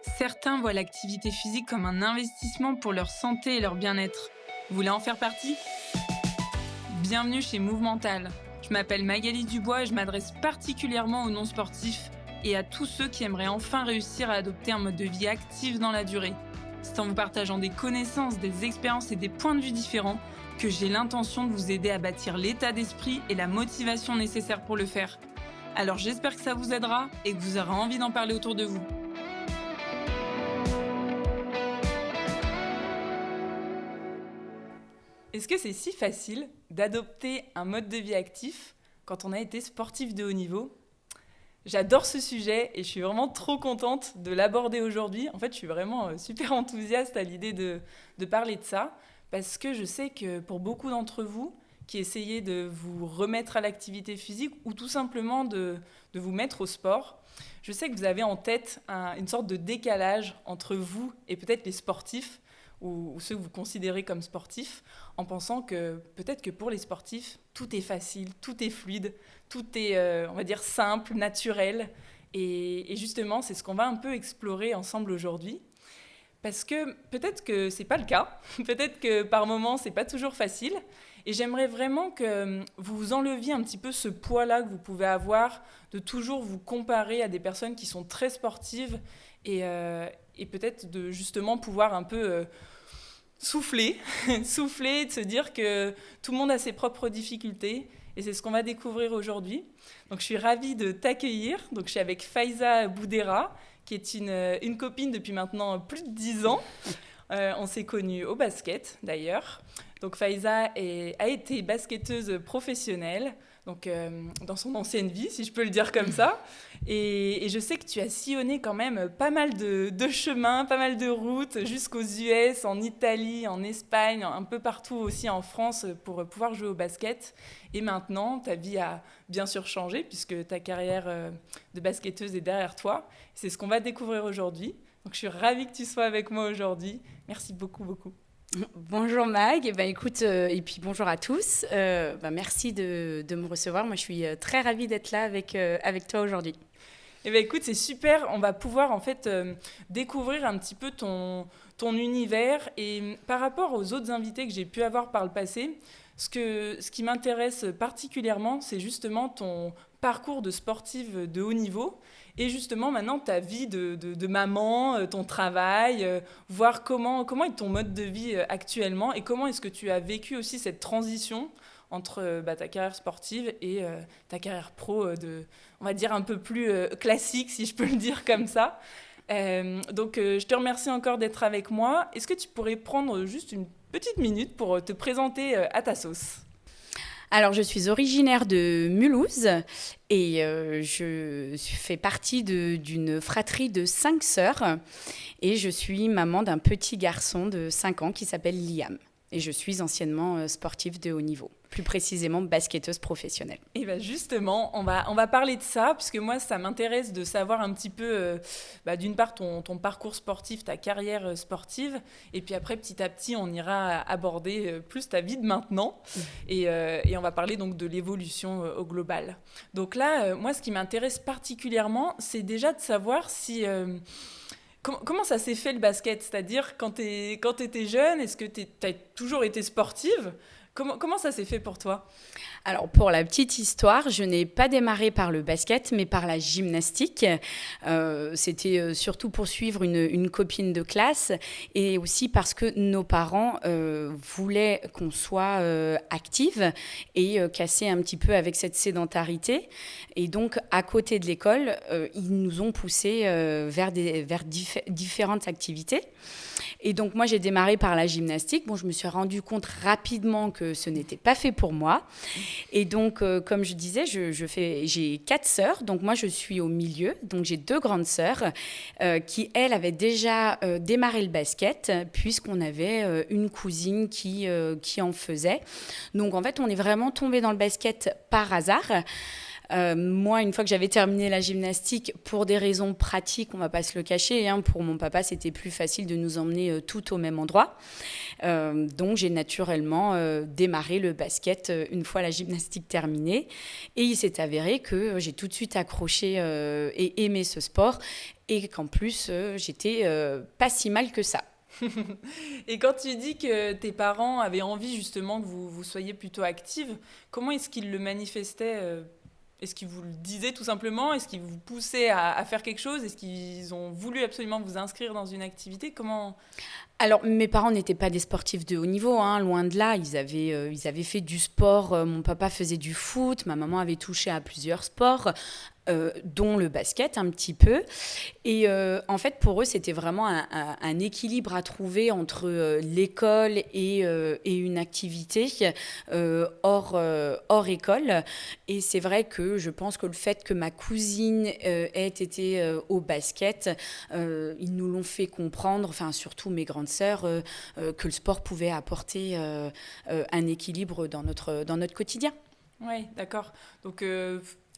Certains voient l'activité physique comme un investissement pour leur santé et leur bien-être. Vous voulez en faire partie? Bienvenue chez Movemental. Je m'appelle Magali Dubois et je m'adresse particulièrement aux non-sportifs et à tous ceux qui aimeraient enfin réussir à adopter un mode de vie actif dans la durée. C'est en vous partageant des connaissances, des expériences et des points de vue différents que j'ai l'intention de vous aider à bâtir l'état d'esprit et la motivation nécessaires pour le faire. Alors j'espère que ça vous aidera et que vous aurez envie d'en parler autour de vous. Est-ce que c'est si facile d'adopter un mode de vie actif quand on a été sportif de haut niveau? J'adore ce sujet et je suis vraiment trop contente de l'aborder aujourd'hui. En fait, je suis vraiment super enthousiaste à l'idée de parler de ça parce que je sais que pour beaucoup d'entre vous qui essayez de vous remettre à l'activité physique ou tout simplement de vous mettre au sport, je sais que vous avez en tête une sorte de décalage entre vous et peut-être les sportifs ou ceux que vous considérez comme sportifs, en pensant que peut-être que pour les sportifs, tout est facile, tout est fluide, tout est, on va dire, simple, naturel. Et justement, c'est ce qu'on va un peu explorer ensemble aujourd'hui. Parce que peut-être que c'est pas le cas, peut-être que par moments, c'est pas toujours facile. Et j'aimerais vraiment que vous enleviez un petit peu ce poids-là que vous pouvez avoir, de toujours vous comparer à des personnes qui sont très sportives et peut-être de justement pouvoir un peu souffler, souffler, de se dire que tout le monde a ses propres difficultés. Et c'est ce qu'on va découvrir aujourd'hui. Donc je suis ravie de t'accueillir. Donc je suis avec Faiza Boudera, qui est une copine depuis maintenant plus de 10 ans. On s'est connus au basket d'ailleurs. Donc Faiza a été basketteuse professionnelle, donc dans son ancienne vie, si je peux le dire comme ça. Et je sais que tu as sillonné quand même pas mal de chemins, pas mal de routes, jusqu'aux US, en Italie, en Espagne, un peu partout aussi en France pour pouvoir jouer au basket. Et maintenant, ta vie a bien sûr changé puisque ta carrière de basketteuse est derrière toi. C'est ce qu'on va découvrir aujourd'hui. Donc je suis ravie que tu sois avec moi aujourd'hui. Merci beaucoup, beaucoup. Bonjour Mag, écoute, et puis bonjour à tous. Merci de me recevoir. Moi, je suis très ravie d'être là avec toi aujourd'hui. Écoute, c'est super. On va pouvoir en fait découvrir un petit peu ton univers. Et par rapport aux autres invités que j'ai pu avoir par le passé, ce qui m'intéresse particulièrement, c'est justement ton parcours de sportive de haut niveau et justement maintenant ta vie de maman, ton travail, voir comment est ton mode de vie actuellement et comment est-ce que tu as vécu aussi cette transition entre ta carrière sportive et ta carrière pro on va dire un peu plus classique, si je peux le dire comme ça. Je te remercie encore d'être avec moi. Est-ce que tu pourrais prendre juste une petite minute pour te présenter à ta sauce? Alors, je suis originaire de Mulhouse et je fais partie d'une fratrie de 5 sœurs et je suis maman d'un petit garçon de 5 ans qui s'appelle Liam. Et je suis anciennement sportive de haut niveau, plus précisément basketteuse professionnelle. Et bien justement, on va parler de ça, puisque moi, ça m'intéresse de savoir un petit peu, d'une part, ton parcours sportif, ta carrière sportive, et puis après, petit à petit, on ira aborder plus ta vie de maintenant, et on va parler donc de l'évolution au global. Donc là, moi, ce qui m'intéresse particulièrement, c'est déjà de savoir si... Comment ça s'est fait le basket? C'est-à-dire, quand tu étais jeune, est-ce que tu as toujours été sportive? Comment ça s'est fait pour toi? Alors, pour la petite histoire, je n'ai pas démarré par le basket, mais par la gymnastique. C'était surtout pour suivre une copine de classe et aussi parce que nos parents voulaient qu'on soit active et casser un petit peu avec cette sédentarité. Et donc, à côté de l'école, ils nous ont poussés vers différentes activités. Et donc, moi, j'ai démarré par la gymnastique. Bon, je me suis rendu compte rapidement que ce n'était pas fait pour moi. Et donc, comme je disais, j'ai 4 sœurs. Donc, moi, je suis au milieu. Donc, j'ai 2 grandes sœurs qui, elles, avaient déjà démarré le basket puisqu'on avait une cousine qui en faisait. Donc, en fait, on est vraiment tombé dans le basket par hasard. Moi, une fois que j'avais terminé la gymnastique, pour des raisons pratiques, on ne va pas se le cacher, hein, pour mon papa, c'était plus facile de nous emmener tout au même endroit. Donc, j'ai naturellement démarré le basket une fois la gymnastique terminée. Et il s'est avéré que j'ai tout de suite accroché et aimé ce sport et qu'en plus, j'étais pas si mal que ça. Et quand tu dis que tes parents avaient envie justement que vous soyez plutôt active, comment est-ce qu'ils le manifestaient Est-ce qu'ils vous le disaient tout simplement? Est-ce qu'ils vous poussaient à faire quelque chose? Est-ce qu'ils ont voulu absolument vous inscrire dans une activité? Comment? Alors, mes parents n'étaient pas des sportifs de haut niveau, hein, loin de là. Ils avaient fait du sport. Mon papa faisait du foot, ma maman avait touché à plusieurs sports, dont le basket un petit peu. Et en fait, pour eux, c'était vraiment un équilibre à trouver entre l'école et une activité hors école. Et c'est vrai que je pense que le fait que ma cousine ait été au basket, ils nous l'ont fait comprendre, enfin surtout mes grandes sœurs, que le sport pouvait apporter un équilibre dans notre quotidien. Oui, d'accord. Donc,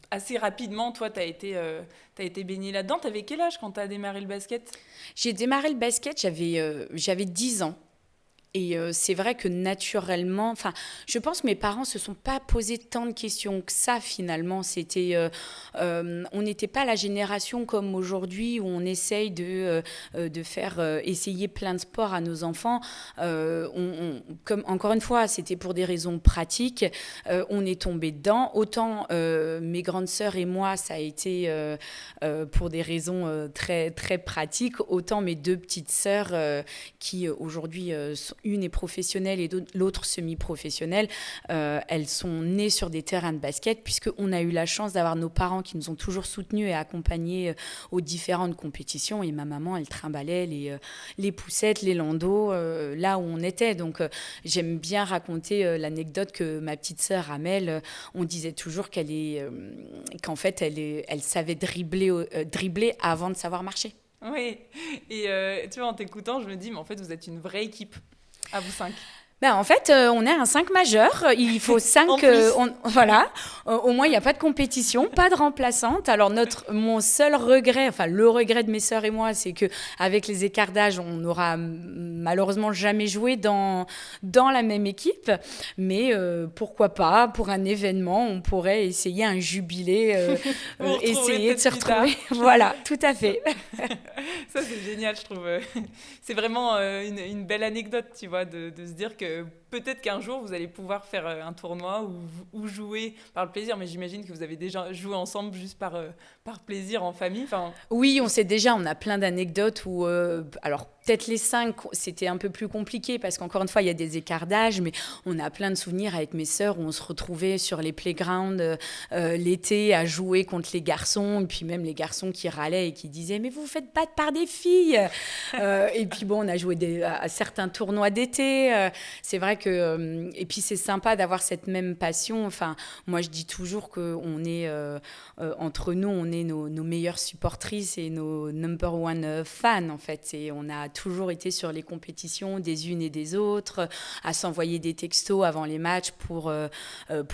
assez rapidement, toi, t'as été baignée là-dedans. T'avais quel âge quand t'as démarré le basket? J'ai démarré le basket, j'avais 10 ans. Et c'est vrai que naturellement, enfin, je pense que mes parents se sont pas posé tant de questions que ça finalement. On n'était pas la génération comme aujourd'hui où on essaye de faire essayer plein de sports à nos enfants. Comme encore une fois, c'était pour des raisons pratiques. On est tombé dedans. Autant mes grandes sœurs et moi, ça a été pour des raisons très très pratiques. Autant mes deux petites sœurs qui aujourd'hui une est professionnelle et l'autre semi-professionnelle, elles sont nées sur des terrains de basket puisqu'on a eu la chance d'avoir nos parents qui nous ont toujours soutenus et accompagnés aux différentes compétitions. Et ma maman, elle trimballait les poussettes, les landaus, là où on était. Donc j'aime bien raconter l'anecdote que ma petite sœur Amel, on disait toujours qu'en fait, elle savait dribbler avant de savoir marcher. Oui. Et tu vois, en t'écoutant, je me dis, mais en fait, vous êtes une vraie équipe. À vous cinq. Ben, en fait, on est un 5 majeur. Il faut 5. Voilà. Au moins, il n'y a pas de compétition, pas de remplaçante. Alors, mon seul regret, enfin, le regret de mes sœurs et moi, c'est qu'avec les écarts d'âge, on n'aura malheureusement jamais joué dans la même équipe. Mais pourquoi pas, pour un événement, on pourrait essayer un jubilé, essayer de se retrouver. Voilà, tout à fait. Ça, c'est génial, je trouve. C'est vraiment une belle anecdote, tu vois, de se dire que peut-être qu'un jour, vous allez pouvoir faire un tournoi ou jouer par le plaisir. Mais j'imagine que vous avez déjà joué ensemble juste par plaisir en famille. Enfin... Oui, on a plein d'anecdotes où... alors, peut-être les 5, c'était un peu plus compliqué parce qu'encore une fois, il y a des écarts d'âge, mais on a plein de souvenirs avec mes sœurs où on se retrouvait sur les playgrounds l'été à jouer contre les garçons, et puis même les garçons qui râlaient et qui disaient « Mais vous vous faites battre par des filles !» Et puis bon, on a joué à certains tournois d'été. C'est vrai que... et puis c'est sympa d'avoir cette même passion. Enfin, moi, je dis toujours qu'on est... entre nous, on est nos meilleures supportrices et nos number one fans, en fait. Et on a toujours été sur les compétitions des unes et des autres, à s'envoyer des textos avant les matchs pour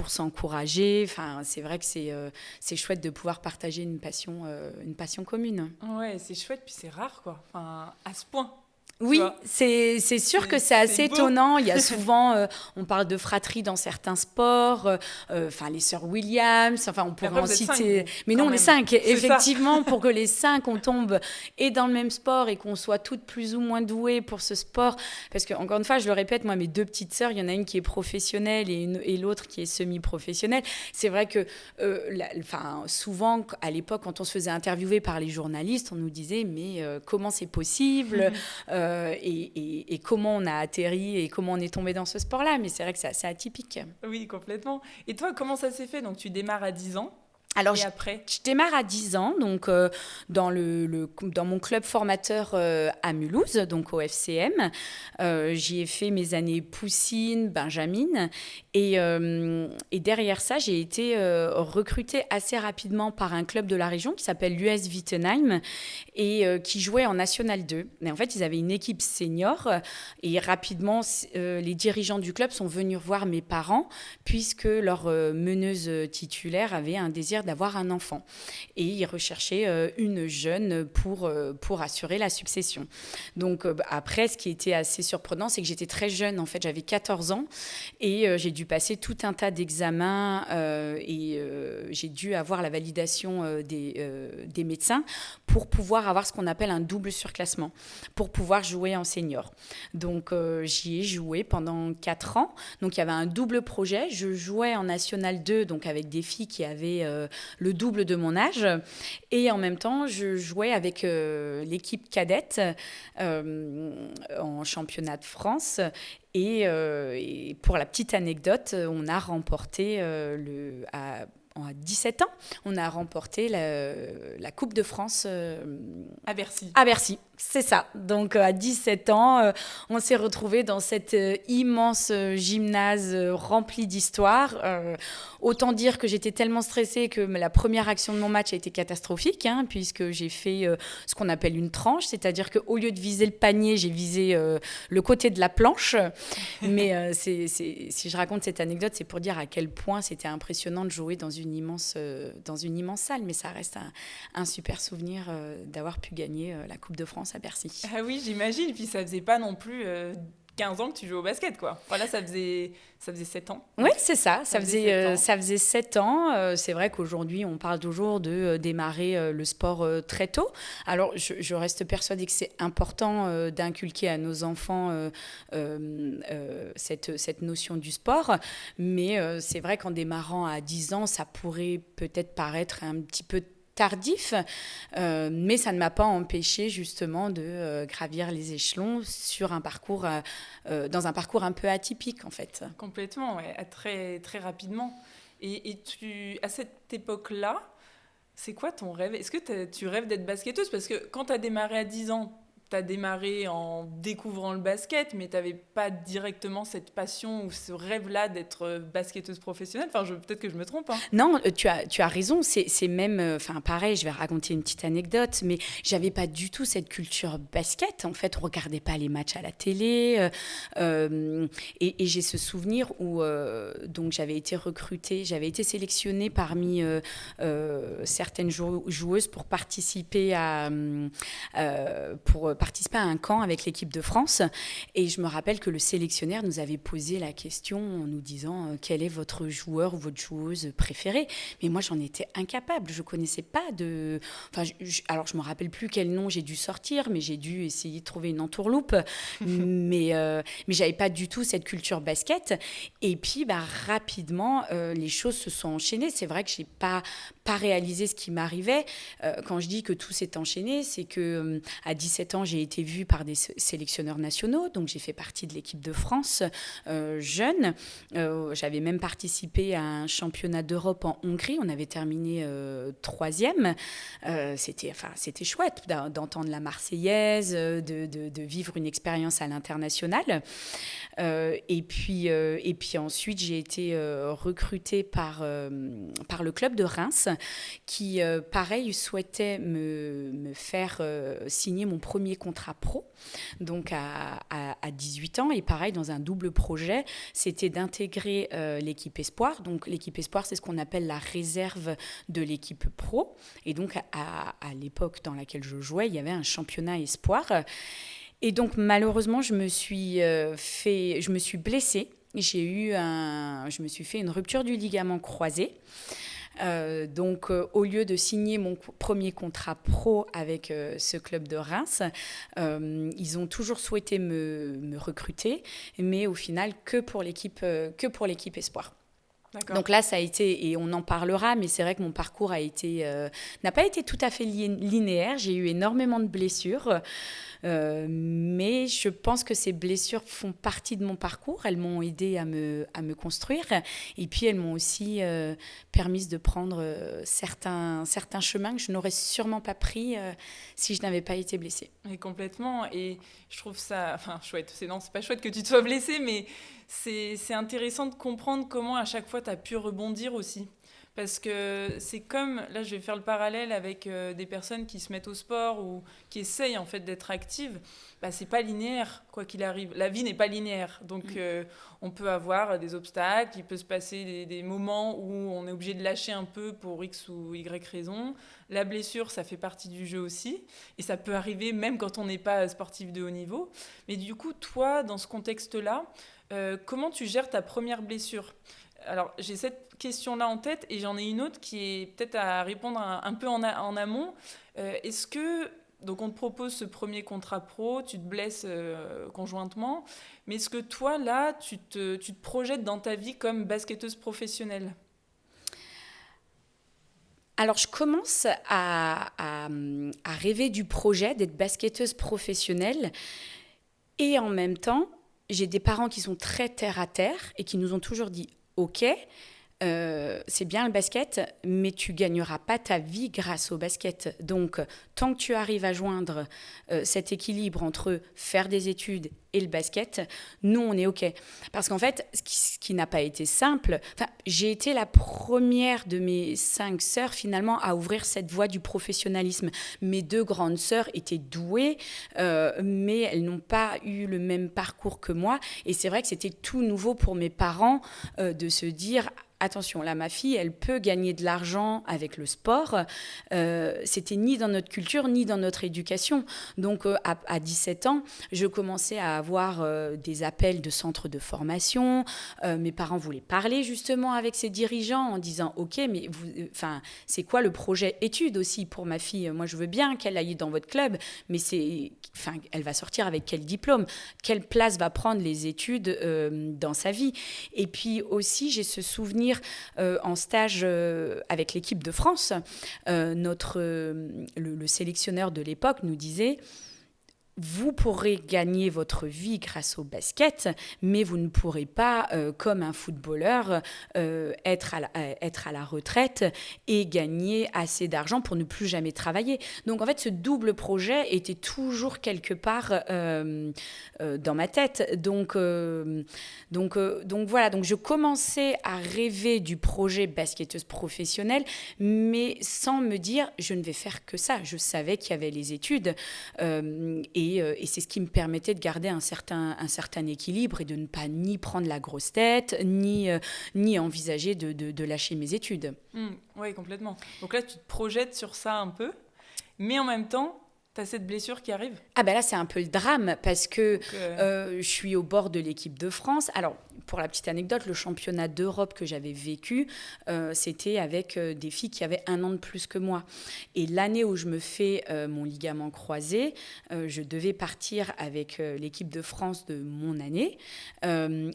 s'encourager. Enfin, c'est vrai que c'est chouette de pouvoir partager une passion commune. Ouais, c'est chouette, puis c'est rare, quoi. Enfin, à ce point. Oui, c'est sûr que c'est assez étonnant. Il y a souvent, on parle de fratrie dans certains sports, enfin les sœurs Williams, enfin on pourrait en citer. Mais non, les 5, effectivement, pour que les 5, on tombe et dans le même sport et qu'on soit toutes plus ou moins douées pour ce sport. Parce que, encore une fois, je le répète, moi, mes deux petites sœurs, il y en a une qui est professionnelle et l'autre qui est semi-professionnelle. C'est vrai que, souvent, à l'époque, quand on se faisait interviewer par les journalistes, on nous disait, mais comment c'est possible et comment on a atterri et comment on est tombé dans ce sport-là. Mais c'est vrai que c'est assez atypique. Oui, complètement. Et toi, comment ça s'est fait? Donc, tu démarres à 10 ans. Alors, et après je démarre à 10 ans, donc dans mon club formateur à Mulhouse, donc au FCM. J'y ai fait mes années poussine, benjamine. Et derrière ça, j'ai été recrutée assez rapidement par un club de la région qui s'appelle l'US Wittenheim et qui jouait en National 2. Mais en fait, ils avaient une équipe senior et rapidement, les dirigeants du club sont venus voir mes parents puisque leur meneuse titulaire avait un désir d'avoir un enfant. Et il recherchait une jeune pour assurer la succession. Donc après, ce qui était assez surprenant, c'est que j'étais très jeune. En fait, j'avais 14 ans et j'ai dû passer tout un tas d'examens et j'ai dû avoir la validation des médecins pour pouvoir avoir ce qu'on appelle un double surclassement, pour pouvoir jouer en senior. Donc j'y ai joué pendant 4 ans. Donc il y avait un double projet. Je jouais en National 2, donc avec des filles qui avaient le double de mon âge. Et en même temps, je jouais avec l'équipe cadette en championnat de France. Et pour la petite anecdote, on a remporté à 17 ans, on a remporté la Coupe de France À Bercy. à Bercy. C'est ça. Donc, à 17 ans, on s'est retrouvés dans cet immense gymnase rempli d'histoires. Autant dire que j'étais tellement stressée que la première action de mon match a été catastrophique, puisque j'ai fait ce qu'on appelle une tranche, c'est-à-dire qu'au lieu de viser le panier, j'ai visé le côté de la planche. Mais si je raconte cette anecdote, c'est pour dire à quel point c'était impressionnant de jouer dans une immense salle. Mais ça reste un super souvenir d'avoir pu gagner la Coupe de France à Bercy. Ah oui, j'imagine. Puis ça faisait pas non plus 15 ans que tu jouais au basket, quoi. Voilà, ça faisait 7 ans. Oui, c'est ça. Ça faisait 7 ans. C'est vrai qu'aujourd'hui, on parle toujours de démarrer le sport très tôt. Alors, je reste persuadée que c'est important d'inculquer à nos enfants cette notion du sport. Mais c'est vrai qu'en démarrant à 10 ans, ça pourrait peut-être paraître un petit peu tardif, mais ça ne m'a pas empêché justement de gravir les échelons sur dans un parcours un peu atypique en fait. Complètement, ouais, très, très rapidement. Et à cette époque-là, c'est quoi ton rêve? Est-ce que tu rêves d'être basketteuse? Parce que quand tu as démarré à 10 ans, tu as démarré en découvrant le basket, mais tu n'avais pas directement cette passion ou ce rêve-là d'être basketteuse professionnelle. Enfin, peut-être que je me trompe. Non, tu as raison. C'est même, pareil, je vais raconter une petite anecdote, mais j'avais pas du tout cette culture basket. En fait, on regardait pas les matchs à la télé. Et j'ai ce souvenir où donc j'avais été recrutée, j'avais été sélectionnée parmi certaines joueuses pour participer à un camp avec l'équipe de France. Et je me rappelle que le sélectionneur nous avait posé la question en nous disant quel est votre joueur ou votre joueuse préférée. Mais moi, j'en étais incapable. Je connaissais pas de... Enfin, alors, je me rappelle plus quel nom j'ai dû sortir, mais j'ai dû essayer de trouver une entourloupe. mais j'avais pas du tout cette culture basket. Et puis, rapidement, les choses se sont enchaînées. C'est vrai que j'ai pas réalisé ce qui m'arrivait. Quand je dis que tout s'est enchaîné, c'est que à 17 ans, j'ai été vue par des sélectionneurs nationaux, donc j'ai fait partie de l'équipe de France jeune. J'avais même participé à un championnat d'Europe en Hongrie. On avait terminé 3e. C'était chouette d'entendre la Marseillaise, de vivre une expérience à l'international. Et puis ensuite, j'ai été recrutée par le club de Reims qui, pareil, souhaitait me faire signer mon premier contrat pro, donc à 18 ans. Et pareil, dans un double projet, c'était d'intégrer l'équipe Espoir. Donc l'équipe Espoir, c'est ce qu'on appelle la réserve de l'équipe pro. Et donc à l'époque dans laquelle je jouais, il y avait un championnat Espoir. Et donc malheureusement, je me suis blessée. Je me suis fait une rupture du ligament croisé. Donc, au lieu de signer mon premier contrat pro avec ce club de Reims, ils ont toujours souhaité me recruter, mais au final que pour l'équipe Espoir. D'accord. Donc là, ça a été, et on en parlera, mais c'est vrai que mon parcours n'a pas été tout à fait linéaire. J'ai eu énormément de blessures, mais je pense que ces blessures font partie de mon parcours. Elles m'ont aidée à me construire, et puis elles m'ont aussi permis de prendre certains chemins que je n'aurais sûrement pas pris si je n'avais pas été blessée. Et complètement, et je trouve ça chouette. C'est pas chouette que tu te sois blessée, mais c'est intéressant de comprendre comment à chaque fois tu as pu rebondir aussi. Parce que c'est comme, là je vais faire le parallèle avec des personnes qui se mettent au sport ou qui essayent en fait d'être actives. Bah, c'est pas linéaire, quoi qu'il arrive. La vie n'est pas linéaire. Donc on peut avoir des obstacles, il peut se passer des moments où on est obligé de lâcher un peu pour X ou Y raison. La blessure, ça fait partie du jeu aussi. Et ça peut arriver même quand on n'est pas sportif de haut niveau. Mais du coup, toi, dans ce contexte-là, comment tu gères ta première blessure? Alors, j'ai cette question-là en tête et j'en ai une autre qui est peut-être à répondre un peu en amont. Est-ce que, donc on te propose ce premier contrat pro, tu te blesses conjointement, mais est-ce que toi, là, tu te projettes dans ta vie comme basketteuse professionnelle? Alors, je commence à rêver du projet d'être basketteuse professionnelle et en même temps, j'ai des parents qui sont très terre à terre et qui nous ont toujours dit, OK, c'est bien le basket, mais tu gagneras pas ta vie grâce au basket. Donc, tant que tu arrives à joindre cet équilibre entre faire des études et le basket, nous, on est OK. Parce qu'en fait, ce qui n'a pas été simple, j'ai été la première de mes 5 sœurs, finalement, à ouvrir cette voie du professionnalisme. Mes 2 grandes sœurs étaient douées, mais elles n'ont pas eu le même parcours que moi. Et c'est vrai que c'était tout nouveau pour mes parents de se dire... Attention, là, ma fille, elle peut gagner de l'argent avec le sport. C'était ni dans notre culture, ni dans notre éducation. Donc, à 17 ans, je commençais à avoir des appels de centres de formation. Mes parents voulaient parler justement avec ces dirigeants en disant « Ok, mais c'est quoi le projet études aussi pour ma fille? Moi, je veux bien qu'elle aille dans votre club, mais elle va sortir avec quel diplôme? Quelle place va prendre les études dans sa vie ?» Et puis aussi, j'ai ce souvenir en stage avec l'équipe de France, le sélectionneur de l'époque nous disait: vous pourrez gagner votre vie grâce au basket, mais vous ne pourrez pas, comme un footballeur, être à la retraite et gagner assez d'argent pour ne plus jamais travailler. Donc en fait, ce double projet était toujours quelque part dans ma tête. Donc voilà, donc je commençais à rêver du projet basketteuse professionnelle, mais sans me dire je ne vais faire que ça. Je savais qu'il y avait les études et c'est ce qui me permettait de garder un certain équilibre et de ne pas ni prendre la grosse tête, ni envisager de lâcher mes études. Oui, complètement. Donc là, tu te projettes sur ça un peu, mais en même temps, tu as cette blessure qui arrive. Ah ben là, c'est un peu le drame parce que je suis au bord de l'équipe de France. Alors, pour la petite anecdote, le championnat d'Europe que j'avais vécu, c'était avec des filles qui avaient 1 an de plus que moi. Et l'année où je me fais mon ligament croisé, je devais partir avec l'équipe de France de mon année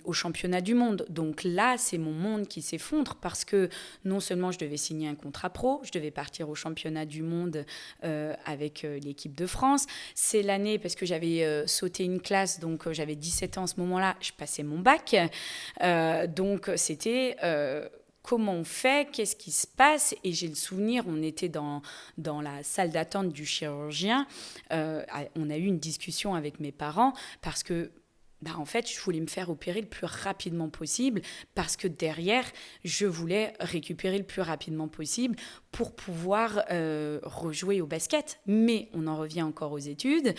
au championnat du monde. Donc là, c'est mon monde qui s'effondre parce que non seulement je devais signer un contrat pro, je devais partir au championnat du monde avec l'équipe de France. C'est l'année, parce que j'avais sauté une classe, donc j'avais 17 ans à ce moment-là, je passais mon bac. Donc c'était comment on fait, qu'est-ce qui se passe. Et j'ai le souvenir, on était dans la salle d'attente du chirurgien, on a eu une discussion avec mes parents parce que en fait, je voulais me faire opérer le plus rapidement possible parce que derrière, je voulais récupérer le plus rapidement possible pour pouvoir rejouer au basket. Mais on en revient encore aux études.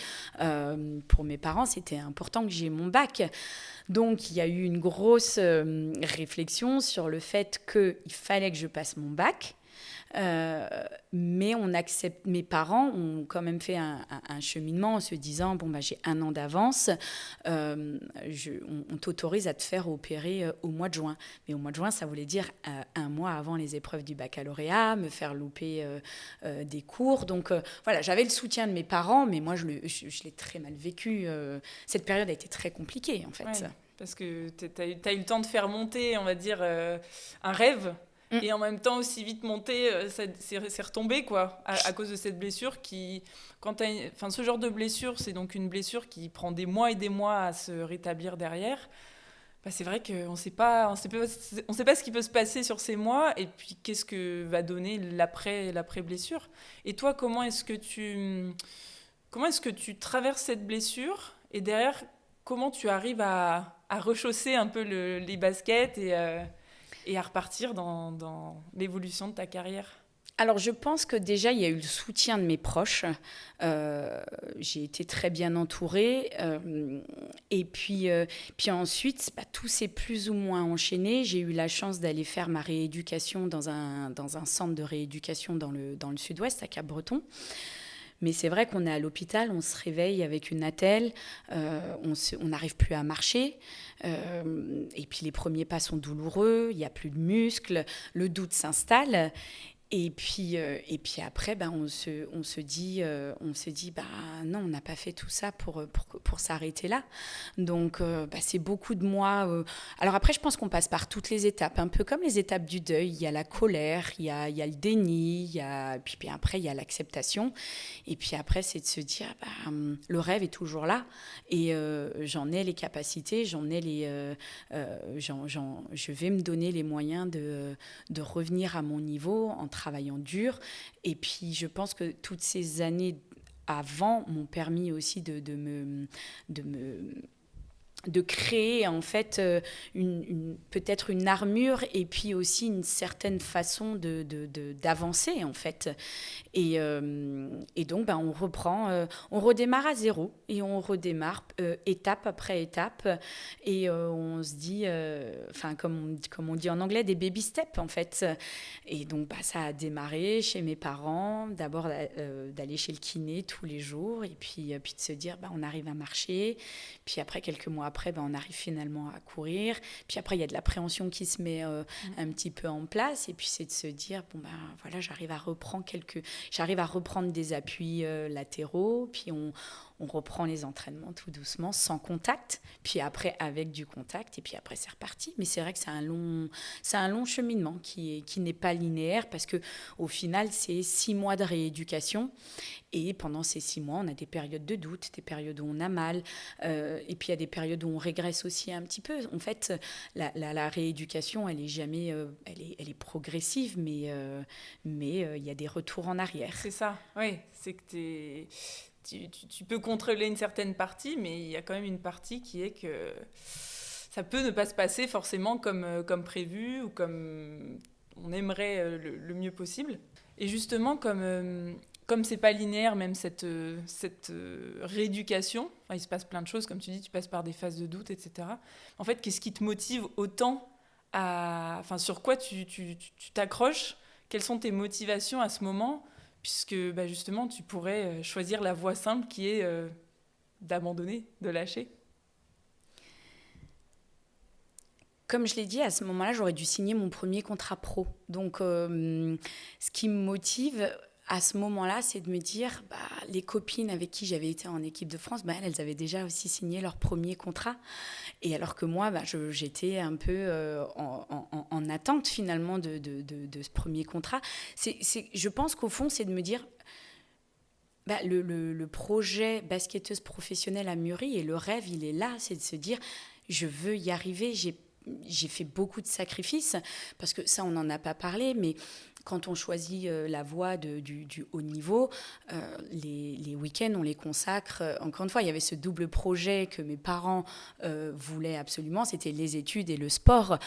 Pour mes parents, c'était important que j'aie mon bac. Donc, il y a eu une grosse réflexion sur le fait qu'il fallait que je passe mon bac. Mais mes parents ont quand même fait un cheminement en se disant j'ai 1 an d'avance, on t'autorise à te faire opérer au mois de juin. Mais au mois de juin, ça voulait dire 1 mois avant les épreuves du baccalauréat, me faire louper des cours. Donc voilà, j'avais le soutien de mes parents, mais moi je l'ai très mal vécu. Cette période a été très compliquée en fait. Ouais, parce que tu as eu le temps de faire monter, on va dire, un rêve. Et en même temps, aussi vite monté, c'est retombé, quoi, à cause de cette blessure qui... ce genre de blessure, c'est donc une blessure qui prend des mois et des mois à se rétablir derrière. C'est vrai qu'on ne sait pas ce qui peut se passer sur ces mois, et puis qu'est-ce que va donner l'après-blessure. Et toi, comment est-ce que tu traverses cette blessure, et derrière, comment tu arrives à rechausser un peu les baskets et... et à repartir dans l'évolution de ta carrière? Alors, je pense que déjà, il y a eu le soutien de mes proches. J'ai été très bien entourée. Et puis ensuite, tout s'est plus ou moins enchaîné. J'ai eu la chance d'aller faire ma rééducation dans un centre de rééducation dans le sud-ouest, à Cap-Breton. Mais c'est vrai qu'on est à l'hôpital, on se réveille avec une attelle, on n'arrive plus à marcher. Et puis les premiers pas sont douloureux, il n'y a plus de muscles, le doute s'installe. Et puis après, on se dit, non, on n'a pas fait tout ça pour s'arrêter là. Donc, c'est beaucoup de mois. Alors après, je pense qu'on passe par toutes les étapes, un peu comme les étapes du deuil. Il y a la colère, il y a le déni, puis après, il y a l'acceptation. Et puis après, c'est de se dire, le rêve est toujours là. Et j'en ai les capacités, je vais me donner les moyens de revenir à mon niveau en travaillant dur. Et puis, je pense que toutes ces années avant m'ont permis aussi de créer en fait peut-être une armure et puis aussi une certaine façon d'avancer en fait. Et donc on redémarre à zéro et on redémarre étape après étape et on se dit, comme on dit en anglais, des baby steps en fait. Et donc ça a démarré chez mes parents, d'abord d'aller chez le kiné tous les jours et puis de se dire on arrive à marcher, puis après quelques mois après, on arrive finalement à courir. Puis après, il y a de l'appréhension qui se met un petit peu en place. Et puis, c'est de se dire, voilà, j'arrive à reprendre des appuis latéraux. Puis, on reprend les entraînements tout doucement, sans contact. Puis après, avec du contact. Et puis après, c'est reparti. Mais c'est vrai que c'est un long cheminement qui n'est pas linéaire parce qu'au final, c'est 6 mois de rééducation. Et pendant ces 6 mois, on a des périodes de doute, des périodes où on a mal, et puis il y a des périodes où on régresse aussi un petit peu. En fait, la rééducation, elle est jamais, elle est progressive, mais il y a des retours en arrière. C'est ça, oui. C'est que tu peux contrôler une certaine partie, mais il y a quand même une partie qui est que ça peut ne pas se passer forcément comme prévu ou comme on aimerait le mieux possible. Et justement, comme c'est pas linéaire, même cette rééducation, il se passe plein de choses, comme tu dis, tu passes par des phases de doute, etc. En fait, qu'est-ce qui te motive autant sur quoi tu t'accroches? Quelles sont tes motivations à ce moment? Puisque justement, tu pourrais choisir la voie simple qui est d'abandonner, de lâcher. Comme je l'ai dit, à ce moment-là, j'aurais dû signer mon premier contrat pro. Donc, ce qui me motive à ce moment-là, c'est de me dire, les copines avec qui j'avais été en équipe de France, elles avaient déjà aussi signé leur premier contrat. Et alors que moi, j'étais un peu en attente finalement de ce premier contrat. Je pense qu'au fond, c'est de me dire, le projet basketteuse professionnelle a mûri et le rêve, il est là. C'est de se dire, je veux y arriver. J'ai fait beaucoup de sacrifices, parce que ça, on n'en a pas parlé, mais quand on choisit la voie du haut niveau, les week-ends, on les consacre. Encore une fois, il y avait ce double projet que mes parents voulaient absolument, c'était les études et le sport.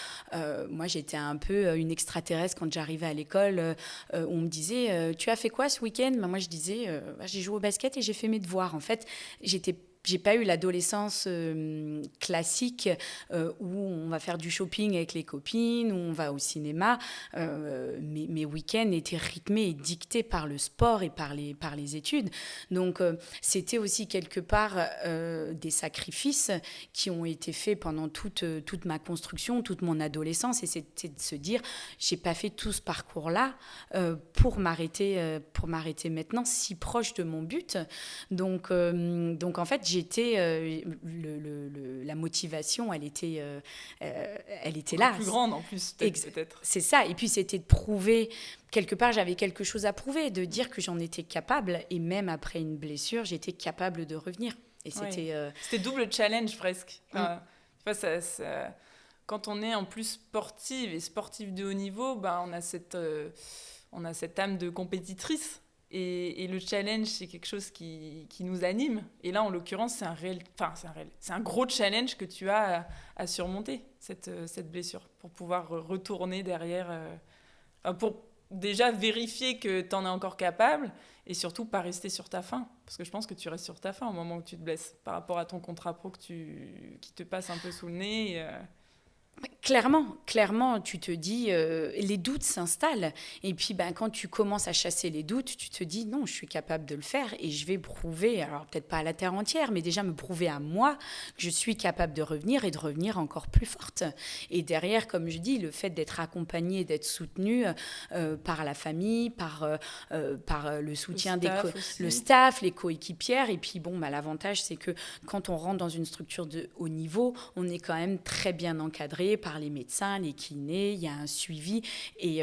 Moi, j'étais un peu une extraterrestre quand j'arrivais à l'école. On me disait, tu as fait quoi ce week-end? Moi, je disais, j'ai joué au basket et j'ai fait mes devoirs. En fait, j'ai pas eu l'adolescence classique où on va faire du shopping avec les copines, où on va au cinéma. Mes week-ends étaient rythmés et dictés par le sport et par les études. Donc, c'était aussi quelque part des sacrifices qui ont été faits pendant toute ma construction, toute mon adolescence. Et c'était de se dire, j'ai pas fait tout ce parcours-là pour m'arrêter maintenant si proche de mon but. Donc en fait, la motivation, elle était là. Plus grande en plus, peut-être. C'est ça. Et puis, c'était de prouver, quelque part, j'avais quelque chose à prouver, de dire que j'en étais capable. Et même après une blessure, j'étais capable de revenir. Et c'était double challenge presque. Quand on est en plus sportive de haut niveau, on a cette âme de compétitrice. Et le challenge, c'est quelque chose qui nous anime. Et là, en l'occurrence, c'est un gros challenge que tu as à surmonter, cette blessure, pour pouvoir retourner derrière, pour déjà vérifier que tu en es encore capable, et surtout pas rester sur ta faim. Parce que je pense que tu restes sur ta faim au moment où tu te blesses, par rapport à ton contrat pro qui te passe un peu sous le nez. Clairement, tu te dis, les doutes s'installent. Et puis, quand tu commences à chasser les doutes, tu te dis, non, je suis capable de le faire et je vais prouver, alors peut-être pas à la terre entière, mais déjà me prouver à moi que je suis capable de revenir et de revenir encore plus forte. Et derrière, comme je dis, le fait d'être accompagnée, d'être soutenue par la famille, par le soutien le staff, les coéquipières. Et puis, l'avantage, c'est que quand on rentre dans une structure de haut niveau, on est quand même très bien encadré par les médecins, les kinés, il y a un suivi et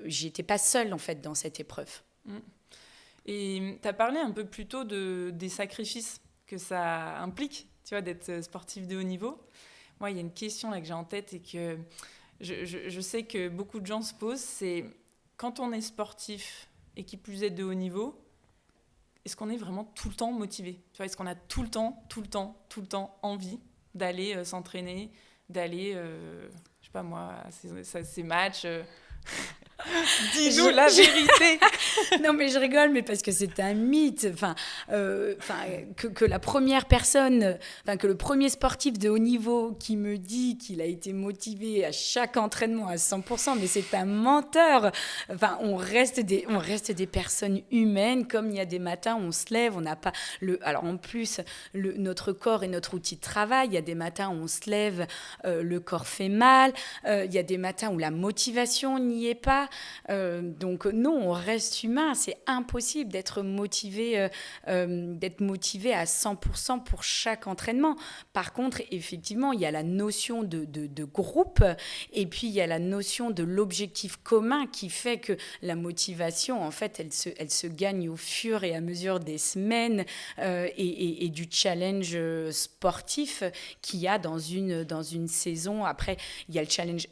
j'étais pas seule en fait dans cette épreuve. Et tu as parlé un peu plus tôt des sacrifices que ça implique, tu vois, d'être sportif de haut niveau. Moi, il y a une question là que j'ai en tête et que je sais que beaucoup de gens se posent, c'est quand on est sportif et qui plus est de haut niveau, est-ce qu'on est vraiment tout le temps motivé ? Tu vois, est-ce qu'on a tout le temps envie d'aller s'entraîner, d'aller, je sais pas moi, à ces matchs. Dis-nous la vérité. Non, mais je rigole, mais parce que c'est un mythe. Que la première personne, que le premier sportif de haut niveau qui me dit qu'il a été motivé à chaque entraînement à 100%, mais c'est un menteur. On reste des personnes humaines, comme il y a des matins où on se lève, on n'a pas alors en plus, notre corps est notre outil de travail. Il y a des matins où on se lève, le corps fait mal. Il y a des matins où la motivation n'y est pas. Donc non, on reste humain, c'est impossible d'être motivé à 100% pour chaque entraînement. Par contre, effectivement, il y a la notion de groupe et puis il y a la notion de l'objectif commun qui fait que la motivation, en fait, elle se gagne au fur et à mesure des semaines et du challenge sportif qu'il y a dans une saison. Après, il y a le challenge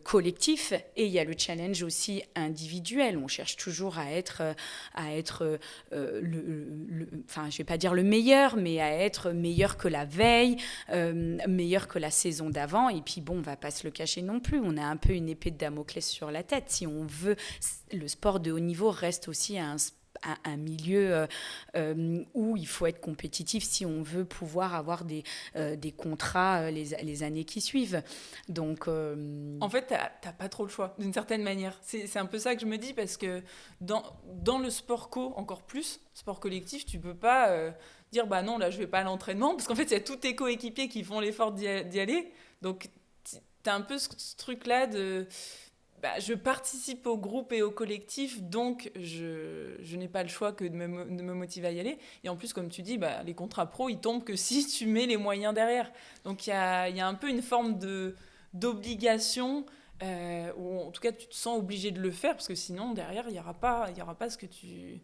collectif et il y a le challenge aussi individuel. On cherche toujours à être je vais pas dire le meilleur, mais à être meilleur que la veille, meilleur que la saison d'avant. Et puis on va pas se le cacher non plus. On a un peu une épée de Damoclès sur la tête. Si on veut, le sport de haut niveau reste aussi un milieu où il faut être compétitif si on veut pouvoir avoir des contrats les années qui suivent. Donc, en fait, t'as pas trop le choix, d'une certaine manière. C'est un peu ça que je me dis, parce que dans le sport co, encore plus, sport collectif, tu peux pas dire bah non, là je vais pas à l'entraînement, parce qu'en fait, il y a tous tes coéquipiers qui font l'effort d'y aller. Donc, t'as un peu ce truc-là de... je participe au groupe et au collectif, donc je n'ai pas le choix que de me motiver à y aller. Et en plus, comme tu dis, les contrats pro, ils tombent que si tu mets les moyens derrière. Donc il y a un peu une forme d'obligation, où en tout cas tu te sens obligé de le faire, parce que sinon, derrière, il n'y aura pas ce que tu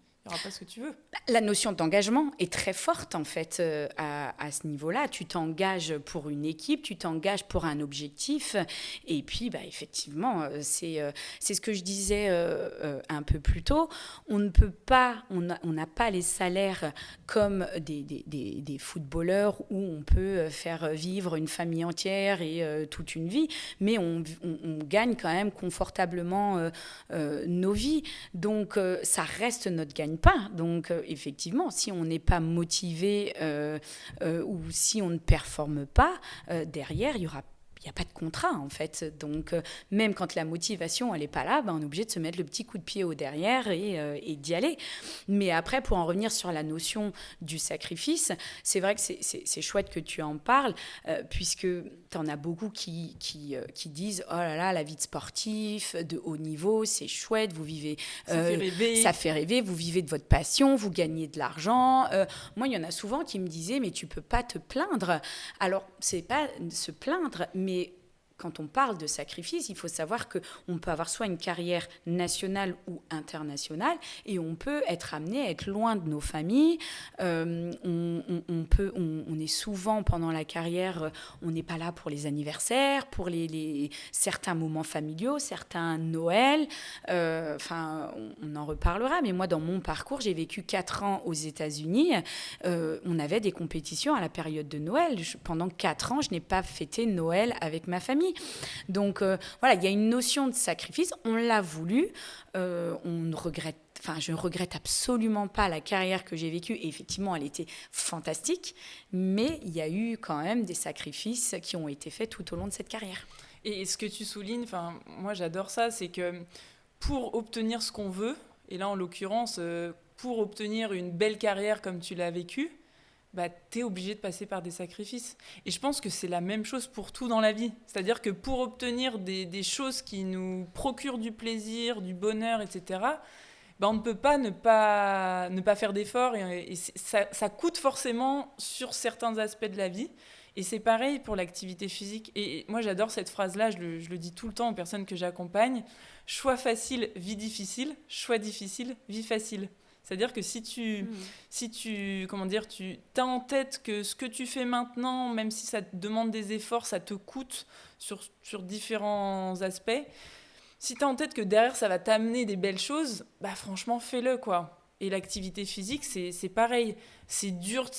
veux. La notion d'engagement est très forte en fait à ce niveau-là. Tu t'engages pour une équipe, tu t'engages pour un objectif. Et puis effectivement, c'est ce que je disais un peu plus tôt. On ne peut pas, on n'a pas les salaires comme des footballeurs où on peut faire vivre une famille entière et toute une vie. Mais on gagne quand même confortablement nos vies. Donc ça reste notre gagne-pain. Donc, effectivement, si on n'est pas motivé ou si on ne performe pas, derrière, il n'y a pas de contrat, en fait. Donc, même quand la motivation, elle n'est pas là, on est obligé de se mettre le petit coup de pied au derrière et d'y aller. Mais après, pour en revenir sur la notion du sacrifice, c'est vrai que c'est chouette que tu en parles, puisque tu en as beaucoup qui disent « Oh là là, la vie de sportif, de haut niveau, c'est chouette, vous vivez... ça fait rêver, vous vivez de votre passion, vous gagnez de l'argent. » Moi, il y en a souvent qui me disaient « Mais tu ne peux pas te plaindre. » Alors, ce n'est pas se plaindre, mais quand on parle de sacrifice, il faut savoir qu'on peut avoir soit une carrière nationale ou internationale et on peut être amené à être loin de nos familles. On est souvent pendant la carrière, on n'est pas là pour les anniversaires, pour certains moments familiaux, certains Noël. On en reparlera, mais moi, dans mon parcours, j'ai vécu 4 ans aux États-Unis. On avait des compétitions à la période de Noël. Pendant 4 ans, je n'ai pas fêté Noël avec ma famille. Donc il y a une notion de sacrifice. On l'a voulu. Je ne regrette absolument pas la carrière que j'ai vécue. Et effectivement, elle était fantastique. Mais il y a eu quand même des sacrifices qui ont été faits tout au long de cette carrière. Et ce que tu soulignes, moi j'adore ça, c'est que pour obtenir ce qu'on veut, et là en l'occurrence, pour obtenir une belle carrière comme tu l'as vécue, tu es obligé de passer par des sacrifices. Et je pense que c'est la même chose pour tout dans la vie. C'est-à-dire que pour obtenir des choses qui nous procurent du plaisir, du bonheur, etc., on ne peut pas ne pas faire d'efforts. Et ça coûte forcément sur certains aspects de la vie. Et c'est pareil pour l'activité physique. Et moi, j'adore cette phrase-là, je le dis tout le temps aux personnes que j'accompagne. Choix facile, vie difficile. Choix difficile, vie facile. C'est-à-dire que si tu as en tête que ce que tu fais maintenant, même si ça te demande des efforts, ça te coûte sur différents aspects, si tu as en tête que derrière, ça va t'amener des belles choses, franchement, fais-le, quoi. Et l'activité physique, c'est pareil. C'est dur de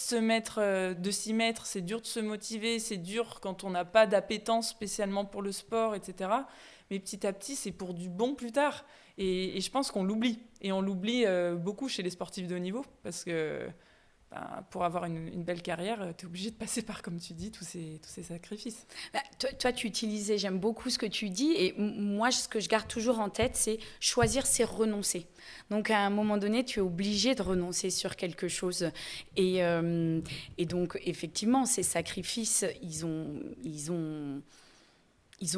s'y mettre, c'est dur de se motiver, c'est dur quand on n'a pas d'appétence spécialement pour le sport, etc. Mais petit à petit, c'est pour du bon plus tard. Et je pense qu'on l'oublie. Et on l'oublie beaucoup chez les sportifs de haut niveau, parce que pour avoir une belle carrière, tu es obligé de passer par, comme tu dis, tous ces sacrifices. Toi, j'aime beaucoup ce que tu dis, et moi, ce que je garde toujours en tête, c'est choisir, c'est renoncer. Donc, à un moment donné, tu es obligé de renoncer sur quelque chose. Et donc, effectivement, ces sacrifices, ils ont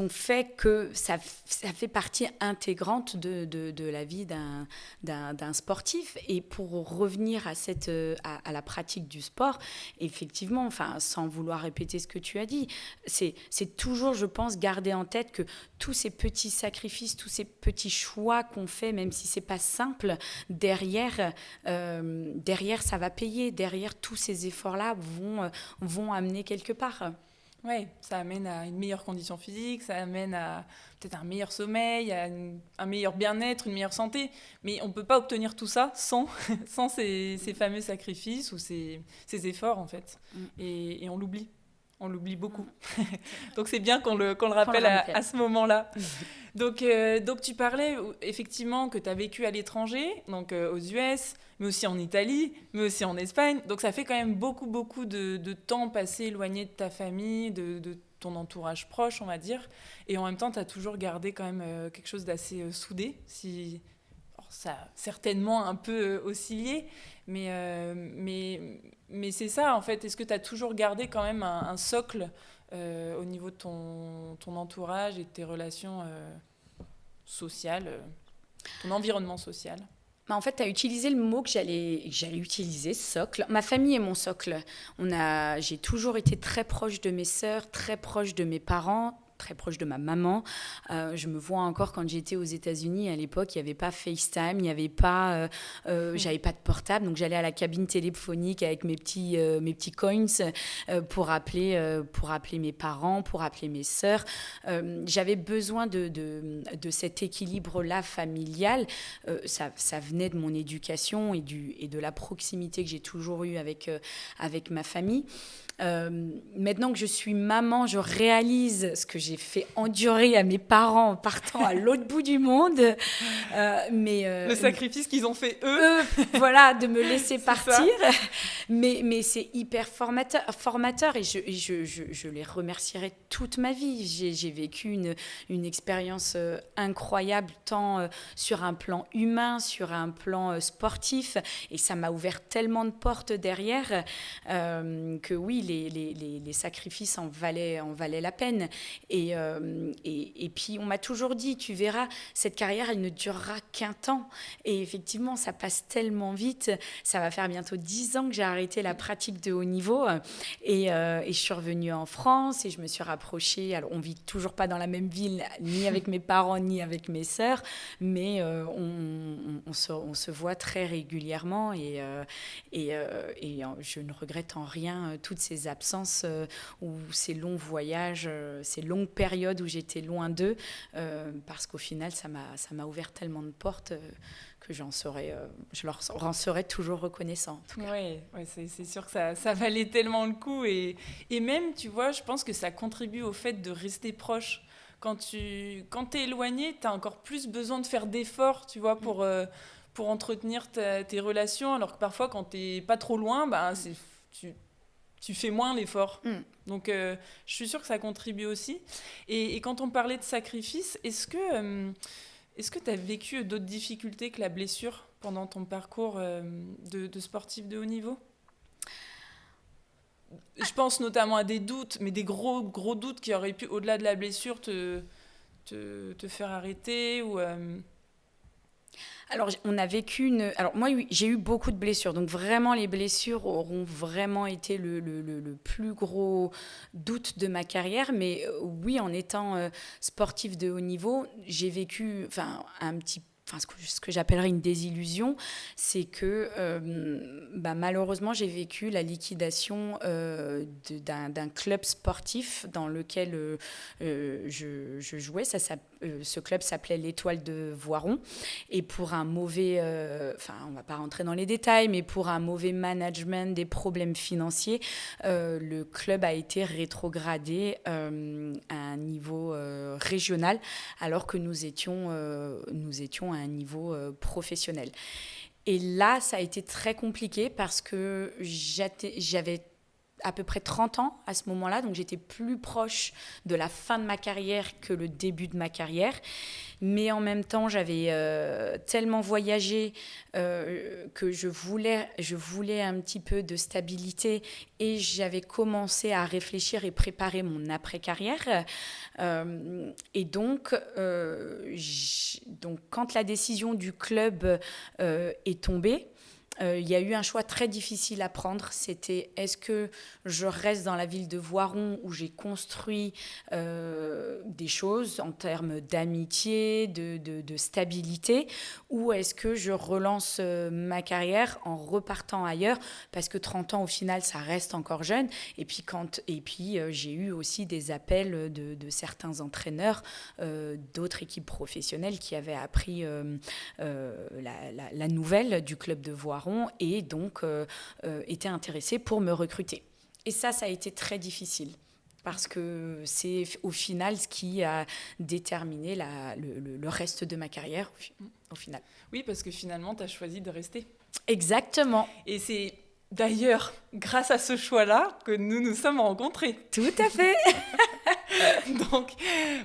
fait que ça fait partie intégrante de la vie d'un sportif. Et pour revenir à la pratique du sport, effectivement, sans vouloir répéter ce que tu as dit, c'est toujours, je pense, garder en tête que tous ces petits sacrifices, tous ces petits choix qu'on fait, même si c'est pas simple, derrière, ça va payer. Derrière, tous ces efforts-là vont amener quelque part. Oui, ça amène à une meilleure condition physique, ça amène à peut-être un meilleur sommeil, à un meilleur bien-être, une meilleure santé. Mais on ne peut pas obtenir tout ça sans ces fameux sacrifices ou ces efforts, en fait. Et on l'oublie. On l'oublie beaucoup. Donc c'est bien qu'on le rappelle à ce moment-là. Donc tu parlais effectivement que tu as vécu à l'étranger, donc aux US, mais aussi en Italie, mais aussi en Espagne. Donc ça fait quand même beaucoup de temps passé éloigné de ta famille, de ton entourage proche, on va dire. Et en même temps, tu as toujours gardé quand même quelque chose d'assez soudé. Alors, ça a certainement un peu oscillé, mais c'est ça en fait. Est-ce que tu as toujours gardé quand même un socle au niveau de ton entourage et de tes relations sociales, ton environnement social? En fait, tu as utilisé le mot que j'allais utiliser, socle. Ma famille est mon socle. J'ai toujours été très proche de mes sœurs, très proche de mes parents, très proche de ma maman. Je me vois encore quand j'étais aux États-Unis. À l'époque, il n'y avait pas FaceTime, il n'y avait pas, j'avais pas de portable, donc j'allais à la cabine téléphonique avec mes petits coins pour appeler mes parents, pour appeler mes sœurs. J'avais besoin de cet équilibre-là familial. Ça venait de mon éducation et de la proximité que j'ai toujours eue avec ma famille. Maintenant que je suis maman, je réalise ce que j'ai fait endurer à mes parents en partant à l'autre bout du monde. Le sacrifice qu'ils ont fait eux. Voilà, de me laisser partir. Mais c'est hyper formateur et je les remercierai toute ma vie. J'ai vécu une expérience incroyable, tant sur un plan humain, sur un plan sportif. Et ça m'a ouvert tellement de portes derrière que oui, les sacrifices en valaient la peine. Et puis, on m'a toujours dit, tu verras, cette carrière, elle ne durera qu'un temps. Et effectivement, ça passe tellement vite. Ça va faire bientôt 10 ans que j'ai arrêté la pratique de haut niveau. Et je suis revenue en France et je me suis rapprochée. Alors, on ne vit toujours pas dans la même ville, ni avec mes parents, ni avec mes sœurs, mais on se voit très régulièrement. Et je ne regrette en rien toutes ces absences ou ces longs voyages, ces longues périodes où j'étais loin d'eux, parce qu'au final, ça m'a ouvert tellement de portes que je leur en serai toujours reconnaissant. Oui, c'est sûr que ça valait tellement le coup. Et même, tu vois, je pense que ça contribue au fait de rester proche. Quand t'es éloigné, t'as encore plus besoin de faire d'efforts, tu vois, pour entretenir tes relations, alors que parfois, quand t'es pas trop loin, tu fais moins l'effort. Donc, je suis sûre que ça contribue aussi. Et quand on parlait de sacrifice, est-ce que tu as vécu d'autres difficultés que la blessure pendant ton parcours de sportif de haut niveau ? Je pense notamment à des doutes, mais des gros, gros doutes qui auraient pu, au-delà de la blessure, te faire arrêter ou... Alors, on a vécu Alors, moi, oui, j'ai eu beaucoup de blessures. Donc, vraiment, les blessures auront vraiment été le plus gros doute de ma carrière. Mais oui, en étant sportif de haut niveau, j'ai vécu ce que j'appellerais une désillusion, c'est que malheureusement, j'ai vécu la liquidation d'un club sportif dans lequel je jouais. Ce club s'appelait l'Étoile de Voiron. Et pour un mauvais... on ne va pas rentrer dans les détails, mais pour un mauvais management, des problèmes financiers, le club a été rétrogradé à un niveau régional, alors que nous étions à un niveau professionnel. Et là, ça a été très compliqué parce que j'avais à peu près 30 ans à ce moment-là, donc j'étais plus proche de la fin de ma carrière que le début de ma carrière. Mais en même temps, j'avais tellement voyagé que je voulais un petit peu de stabilité et j'avais commencé à réfléchir et préparer mon après-carrière. Et donc, quand la décision du club est tombée, il y a eu un choix très difficile à prendre. C'était est-ce que je reste dans la ville de Voiron où j'ai construit des choses en termes d'amitié, de stabilité, ou est-ce que je relance ma carrière en repartant ailleurs, parce que 30 ans au final ça reste encore jeune. Et puis j'ai eu aussi des appels de certains entraîneurs d'autres équipes professionnelles qui avaient appris la nouvelle du club de Voiron et donc étaient intéressés pour me recruter. Et ça a été très difficile parce que c'est au final ce qui a déterminé le reste de ma carrière au final. Oui, parce que finalement, tu as choisi de rester. Exactement. Et c'est d'ailleurs grâce à ce choix-là que nous sommes rencontrés. Tout à fait. Donc,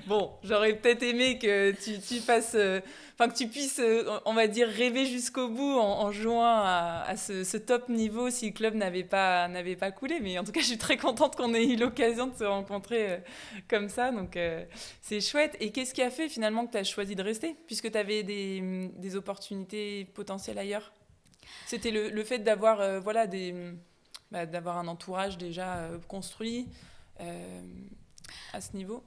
bon, j'aurais peut-être aimé que tu fasses... que tu puisses, on va dire, rêver jusqu'au bout en jouant à ce top niveau si le club n'avait pas coulé. Mais en tout cas, je suis très contente qu'on ait eu l'occasion de se rencontrer comme ça. Donc, c'est chouette. Et qu'est-ce qui a fait finalement que tu as choisi de rester, puisque tu avais des opportunités potentielles ailleurs ? C'était le fait d'avoir d'avoir un entourage déjà construit à ce niveau.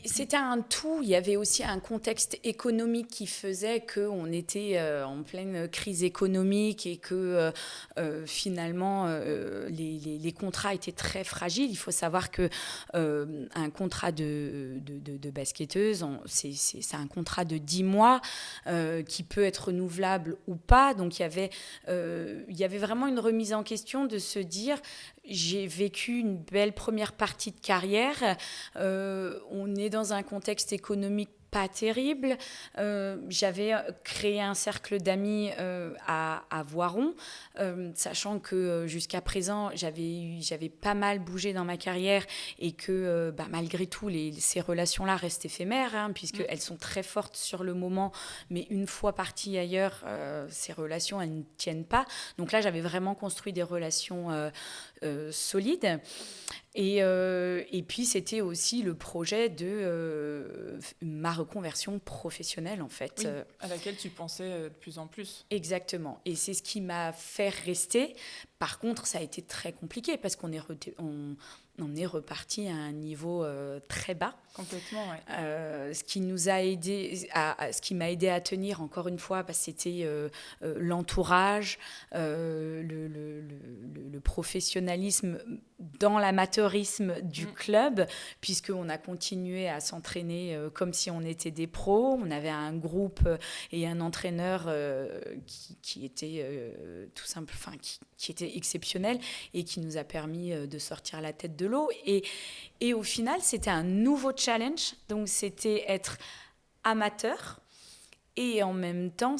C'était un tout. Il y avait aussi un contexte économique qui faisait qu'on était en pleine crise économique et que finalement les contrats étaient très fragiles. Il faut savoir que un contrat de basketteuse, c'est un contrat de 10 mois qui peut être renouvelable ou pas. Donc il y avait vraiment une remise en question de se dire j'ai vécu une belle première partie de carrière. On est dans un contexte économique pas terrible. J'avais créé un cercle d'amis à Voiron, sachant que jusqu'à présent, j'avais pas mal bougé dans ma carrière et que malgré tout, ces relations-là restent éphémères, puisqu'elles sont très fortes sur le moment, mais une fois parties ailleurs, ces relations, elles ne tiennent pas. Donc là, j'avais vraiment construit des relations solides. Et puis, c'était aussi le projet de ma reconversion professionnelle, en fait. Oui, à laquelle tu pensais de plus en plus. Exactement. Et c'est ce qui m'a fait rester. Par contre, ça a été très compliqué parce qu'on est, on est reparti à un niveau très bas. Complètement, ouais. Ce qui nous a aidé, ce qui m'a aidé à tenir, encore une fois, c'était l'entourage, le professionnalisme dans l'amateurisme du club, puisqu'on a continué à s'entraîner comme si on était des pros. On avait un groupe et un entraîneur qui était tout simple, enfin, qui était exceptionnel et qui nous a permis de sortir la tête de l'eau. Et au final, c'était un nouveau challenge. Donc, c'était être amateur. Et en même temps,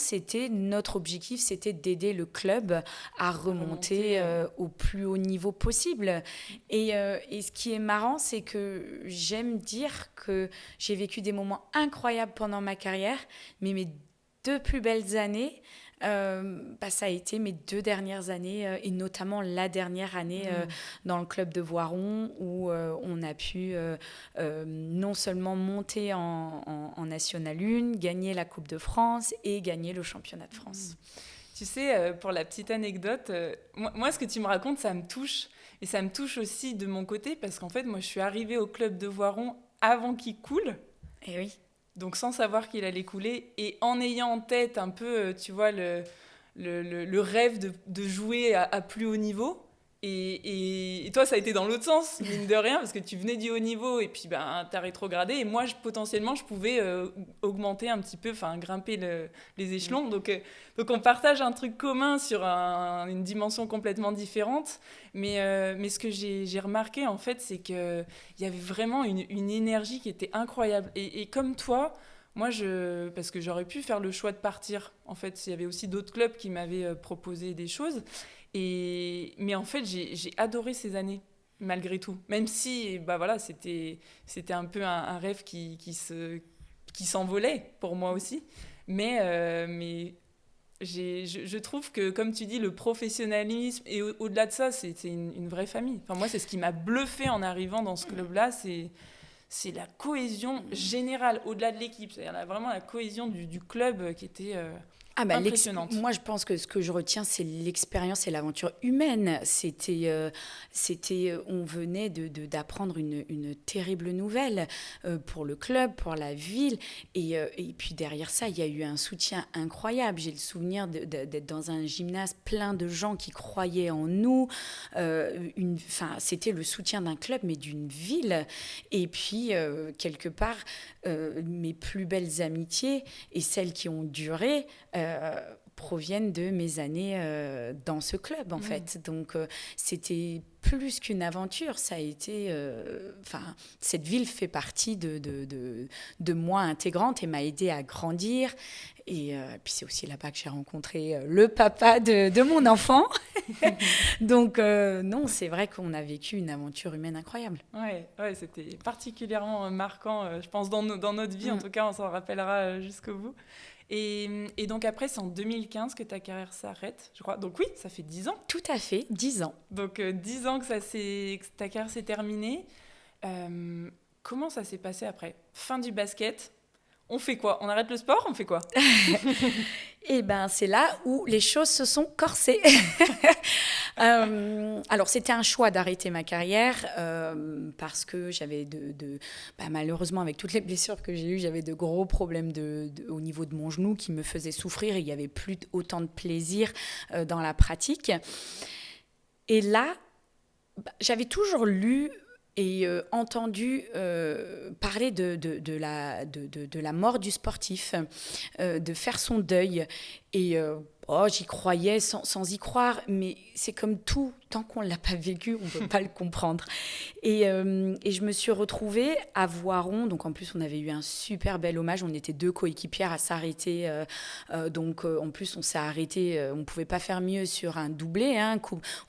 notre objectif, c'était d'aider le club à remonter au plus haut niveau possible. Et ce qui est marrant, c'est que j'aime dire que j'ai vécu des moments incroyables pendant ma carrière, mais mes 2 plus belles années, ça a été mes 2 dernières années, et notamment la dernière année dans le club de Voiron, où on a pu non seulement monter en National 1, gagner la Coupe de France et gagner le championnat de France. Tu sais, pour la petite anecdote, moi, ce que tu me racontes, ça me touche. Et ça me touche aussi de mon côté, parce qu'en fait, moi, je suis arrivée au club de Voiron avant qu'il coule. Et oui. Donc sans savoir qu'il allait couler et en ayant en tête un peu, tu vois, le rêve de jouer à plus haut niveau. Et toi, ça a été dans l'autre sens, mine de rien, parce que tu venais du haut niveau et puis t'as rétrogradé. Et moi, potentiellement, je pouvais augmenter un petit peu, enfin grimper les échelons. Donc on partage un truc commun sur une dimension complètement différente. Mais ce que j'ai remarqué, en fait, c'est qu'il y avait vraiment une énergie qui était incroyable. Et comme toi, moi, parce que j'aurais pu faire le choix de partir. En fait, il y avait aussi d'autres clubs qui m'avaient proposé des choses. Mais en fait, j'ai adoré ces années, malgré tout. Même si, voilà, c'était un peu un rêve qui s'envolait pour moi aussi. Mais je trouve que, comme tu dis, le professionnalisme, et au-delà de ça, c'est une vraie famille. Enfin, moi, c'est ce qui m'a bluffé en arrivant dans ce club-là, c'est la cohésion générale, au-delà de l'équipe. C'est-à-dire vraiment la cohésion du club qui était impressionnante. Moi, je pense que ce que je retiens, c'est l'expérience et l'aventure humaine. On venait d'apprendre une terrible nouvelle pour le club, pour la ville. Et puis derrière ça, il y a eu un soutien incroyable. J'ai le souvenir d'être dans un gymnase plein de gens qui croyaient en nous. C'était le soutien d'un club, mais d'une ville. Et puis, quelque part, mes plus belles amitiés et celles qui ont duré proviennent de mes années dans ce club, en fait. Donc, c'était plus qu'une aventure. Ça a été... cette ville fait partie de moi intégrante et m'a aidée à grandir. Et puis, c'est aussi là-bas que j'ai rencontré le papa de mon enfant. Donc, non, c'est vrai qu'on a vécu une aventure humaine incroyable. Ouais, c'était particulièrement marquant, je pense, dans notre vie. En tout cas, on s'en rappellera jusqu'au bout. Et donc après, c'est en 2015 que ta carrière s'arrête, je crois. Donc oui, ça fait 10 ans. Tout à fait, 10 ans. Donc 10 ans que ta carrière s'est terminée. Comment ça s'est passé après ? Fin du basket. On fait quoi ? On arrête le sport ? On fait quoi ? Eh bien, c'est là où les choses se sont corsées. Alors, c'était un choix d'arrêter ma carrière parce que j'avais malheureusement, avec toutes les blessures que j'ai eues, j'avais de gros problèmes au niveau de mon genou qui me faisaient souffrir et il n'y avait plus autant de plaisir dans la pratique. Et là, j'avais toujours lu et entendu parler de la mort du sportif, de faire son deuil. Et j'y croyais sans y croire, mais c'est comme tout, tant qu'on ne l'a pas vécu, on ne peut pas le comprendre. Et je me suis retrouvée à Voiron, donc en plus on avait eu un super bel hommage, on était 2 coéquipières à s'arrêter, donc en plus on s'est arrêté, on ne pouvait pas faire mieux sur un doublé,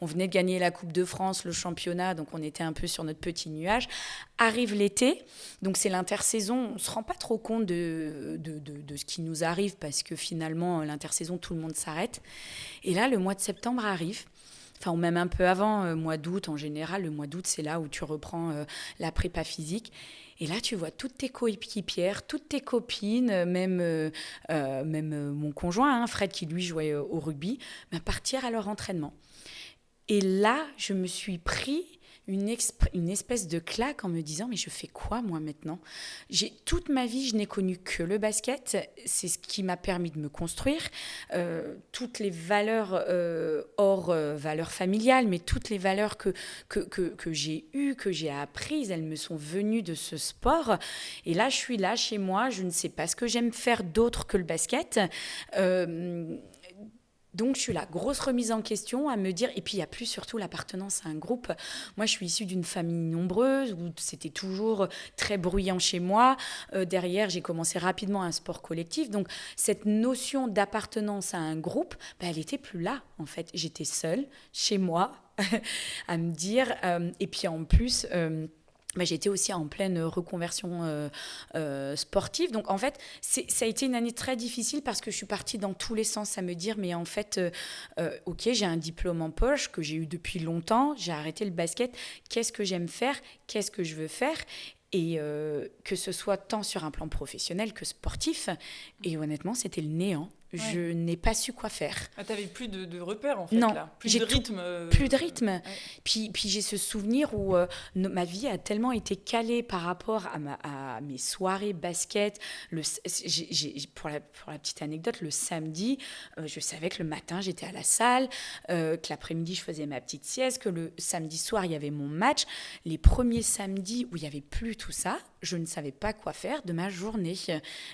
on venait de gagner la Coupe de France, le championnat, donc on était un peu sur notre petit nuage. Arrive l'été, donc c'est l'intersaison, on ne se rend pas trop compte de ce qui nous arrive, parce que finalement l'intersaison, tout le monde s'arrête. Et là, le mois de septembre arrive. enfin, ou même un peu avant, mois d'août en général. Le mois d'août, c'est là où tu reprends la prépa physique. Et là, tu vois toutes tes coéquipières, toutes tes copines, même mon conjoint, hein, Fred, qui lui jouait au rugby, partir à leur entraînement. Et là, je me suis pris une espèce de claque en me disant, mais je fais quoi moi maintenant ? Toute ma vie, je n'ai connu que le basket. C'est ce qui m'a permis de me construire. Toutes les valeurs, hors valeurs familiales, mais toutes les valeurs que j'ai eues, que j'ai apprises, elles me sont venues de ce sport. Et là, je suis là chez moi, je ne sais pas ce que j'aime faire d'autre que le basket. Donc, je suis là, grosse remise en question à me dire, et puis il n'y a plus surtout l'appartenance à un groupe. Moi, je suis issue d'une famille nombreuse où c'était toujours très bruyant chez moi. Derrière, j'ai commencé rapidement un sport collectif. Donc, cette notion d'appartenance à un groupe, elle n'était plus là, en fait. J'étais seule, chez moi, à me dire, et puis en plus... j'étais aussi en pleine reconversion sportive. Donc, en fait, ça a été une année très difficile parce que je suis partie dans tous les sens à me dire, mais en fait, OK, j'ai un diplôme en poche que j'ai eu depuis longtemps. J'ai arrêté le basket. Qu'est-ce que j'aime faire ? Qu'est-ce que je veux faire ? Et que ce soit tant sur un plan professionnel que sportif. Et honnêtement, c'était le néant. Je n'ai pas su quoi faire. Ah, tu n'avais plus de repères, en fait, non, là. Plus de rythme. Plus de rythme. Ouais. Puis j'ai ce souvenir où ma vie a tellement été calée par rapport à mes soirées basket. Pour la petite anecdote, le samedi, je savais que le matin, j'étais à la salle, que l'après-midi, je faisais ma petite sieste, que le samedi soir, il y avait mon match. Les premiers samedis où il n'y avait plus tout ça, je ne savais pas quoi faire de ma journée.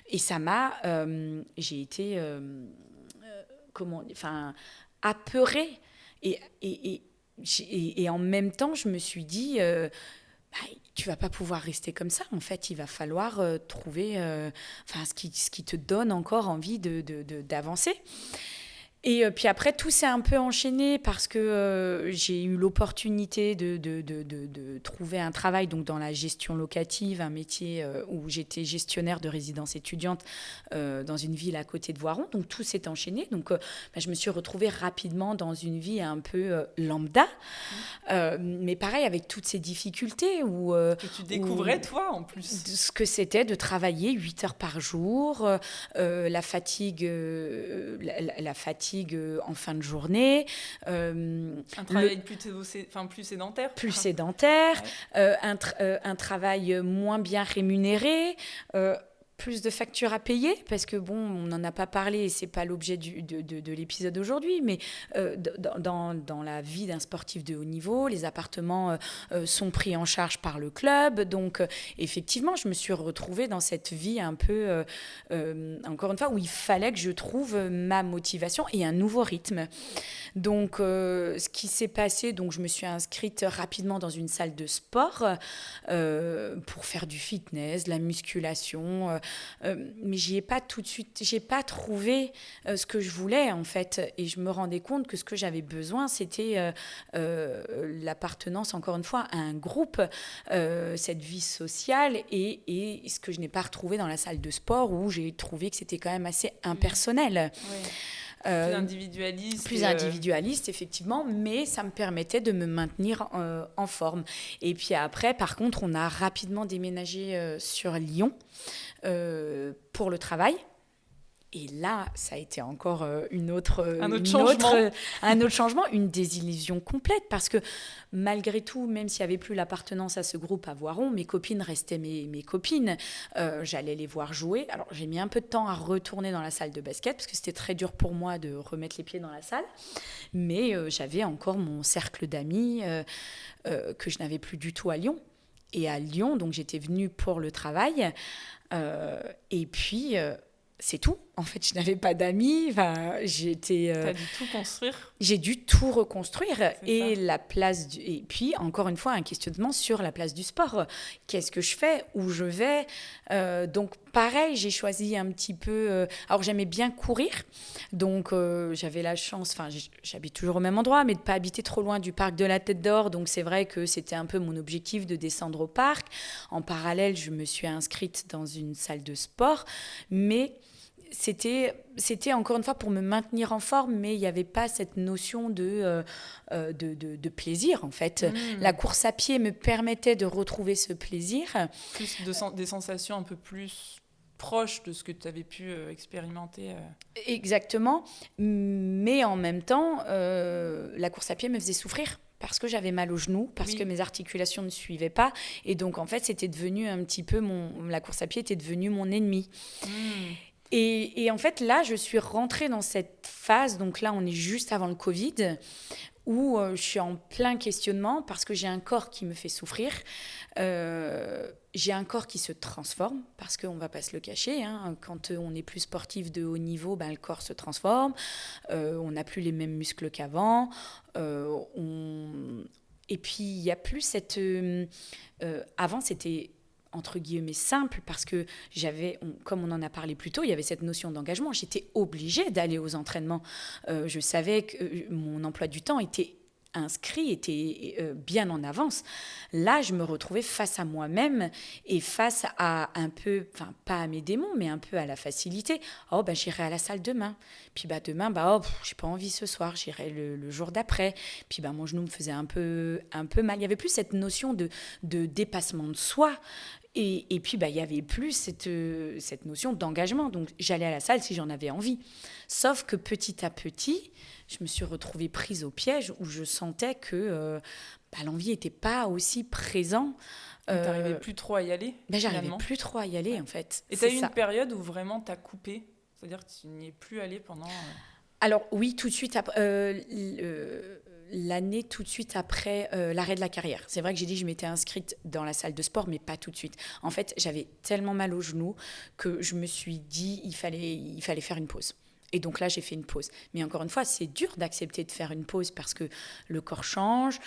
Et ça m'a... j'ai été... apeurée. Et en même temps, je me suis dit, tu vas pas pouvoir rester comme ça. En fait, il va falloir trouver ce qui te donne encore envie d'avancer. Et puis après, tout s'est un peu enchaîné parce que j'ai eu l'opportunité de trouver un travail donc dans la gestion locative, un métier où j'étais gestionnaire de résidence étudiante dans une ville à côté de Voiron. Donc tout s'est enchaîné. Donc je me suis retrouvée rapidement dans une vie un peu lambda. Mais pareil, avec toutes ces difficultés. Que tu découvrais, toi, en plus. Ce que c'était de travailler 8 heures par jour, la fatigue en fin de journée. Un travail plus sédentaire. Plus sédentaire, un travail moins bien rémunéré, plus de factures à payer, parce que on n'en a pas parlé et c'est pas l'objet de l'épisode aujourd'hui, mais dans la vie d'un sportif de haut niveau, les appartements sont pris en charge par le club, donc effectivement, je me suis retrouvée dans cette vie un peu, encore une fois, où il fallait que je trouve ma motivation et un nouveau rythme. Donc, ce qui s'est passé, donc je me suis inscrite rapidement dans une salle de sport pour faire du fitness, de la musculation, mais j'y ai pas tout de suite, j'ai pas trouvé ce que je voulais en fait, et je me rendais compte que ce que j'avais besoin, c'était l'appartenance, encore une fois, à un groupe, cette vie sociale, et ce que je n'ai pas retrouvé dans la salle de sport où j'ai trouvé que c'était quand même assez impersonnel. Oui. Plus individualiste, effectivement, mais ça me permettait de me maintenir en forme. Et puis après, par contre, on a rapidement déménagé sur Lyon pour le travail. Et là, ça a été encore un autre changement, une désillusion complète, parce que malgré tout, même s'il n'y avait plus l'appartenance à ce groupe à Voiron, mes copines restaient mes copines. J'allais les voir jouer. Alors, j'ai mis un peu de temps à retourner dans la salle de basket, parce que c'était très dur pour moi de remettre les pieds dans la salle. Mais j'avais encore mon cercle d'amis que je n'avais plus du tout à Lyon. Et à Lyon, donc j'étais venue pour le travail. Et puis... c'est tout. En fait, je n'avais pas d'amis. T'as dû tout construire. J'ai dû tout reconstruire. Et puis, encore une fois, un questionnement sur la place du sport. Qu'est-ce que je fais ? Où je vais ? Donc, pareil, j'ai choisi un petit peu... alors, j'aimais bien courir. Donc, j'avais la chance... j'habite toujours au même endroit, mais de ne pas habiter trop loin du parc de la Tête d'Or. Donc, c'est vrai que c'était un peu mon objectif de descendre au parc. En parallèle, je me suis inscrite dans une salle de sport. Mais... c'était encore une fois pour me maintenir en forme, mais il n'y avait pas cette notion de plaisir, en fait. La course à pied me permettait de retrouver ce plaisir. Plus des sensations un peu plus proches de ce que tu avais pu expérimenter. Exactement. Mais en même temps, la course à pied me faisait souffrir. Parce que j'avais mal aux genoux, parce que mes articulations ne suivaient pas. Et donc, en fait, c'était devenu un petit peu la course à pied était devenue mon ennemi. Et en fait, là, je suis rentrée dans cette phase. Donc là, on est juste avant le Covid, où je suis en plein questionnement parce que j'ai un corps qui me fait souffrir. J'ai un corps qui se transforme parce qu'on ne va pas se le cacher. Quand on n'est plus sportif de haut niveau, le corps se transforme. On n'a plus les mêmes muscles qu'avant. Et puis, il n'y a plus cette... avant, c'était entre guillemets simple parce que comme on en a parlé plus tôt, il y avait cette notion d'engagement. J'étais obligée d'aller aux entraînements. Je savais que mon emploi du temps était inscrit, était bien en avance. Là, je me retrouvais face à moi-même et face à un peu, enfin pas à mes démons, mais un peu à la facilité. Oh, j'irai à la salle demain. Puis demain, j'ai pas envie ce soir, j'irai le jour d'après. Puis mon genou me faisait un peu mal. Il y avait plus cette notion de dépassement de soi. Et puis, il n'y avait plus cette notion d'engagement. Donc, j'allais à la salle si j'en avais envie. Sauf que petit à petit, je me suis retrouvée prise au piège où je sentais que l'envie n'était pas aussi présente. Tu n'arrivais plus trop à y aller J'arrivais plus trop à y aller, en fait. Et tu as eu une période où vraiment tu as coupé? C'est-à-dire que tu n'y es plus allée pendant... Alors, oui, tout de suite après... l'année tout de suite après l'arrêt de la carrière. C'est vrai que j'ai dit que je m'étais inscrite dans la salle de sport, mais pas tout de suite. En fait, j'avais tellement mal aux genoux que je me suis dit il fallait faire une pause. Et donc là, j'ai fait une pause. Mais encore une fois, c'est dur d'accepter de faire une pause parce que le corps change,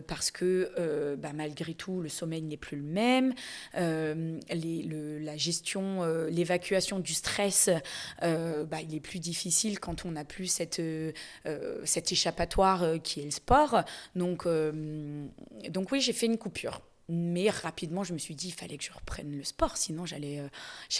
parce que malgré tout, le sommeil n'est plus le même. La gestion, l'évacuation du stress, il est plus difficile quand on n'a plus cet échappatoire qui est le sport. Donc oui, j'ai fait une coupure. Mais rapidement, je me suis dit il fallait que je reprenne le sport, sinon j'allais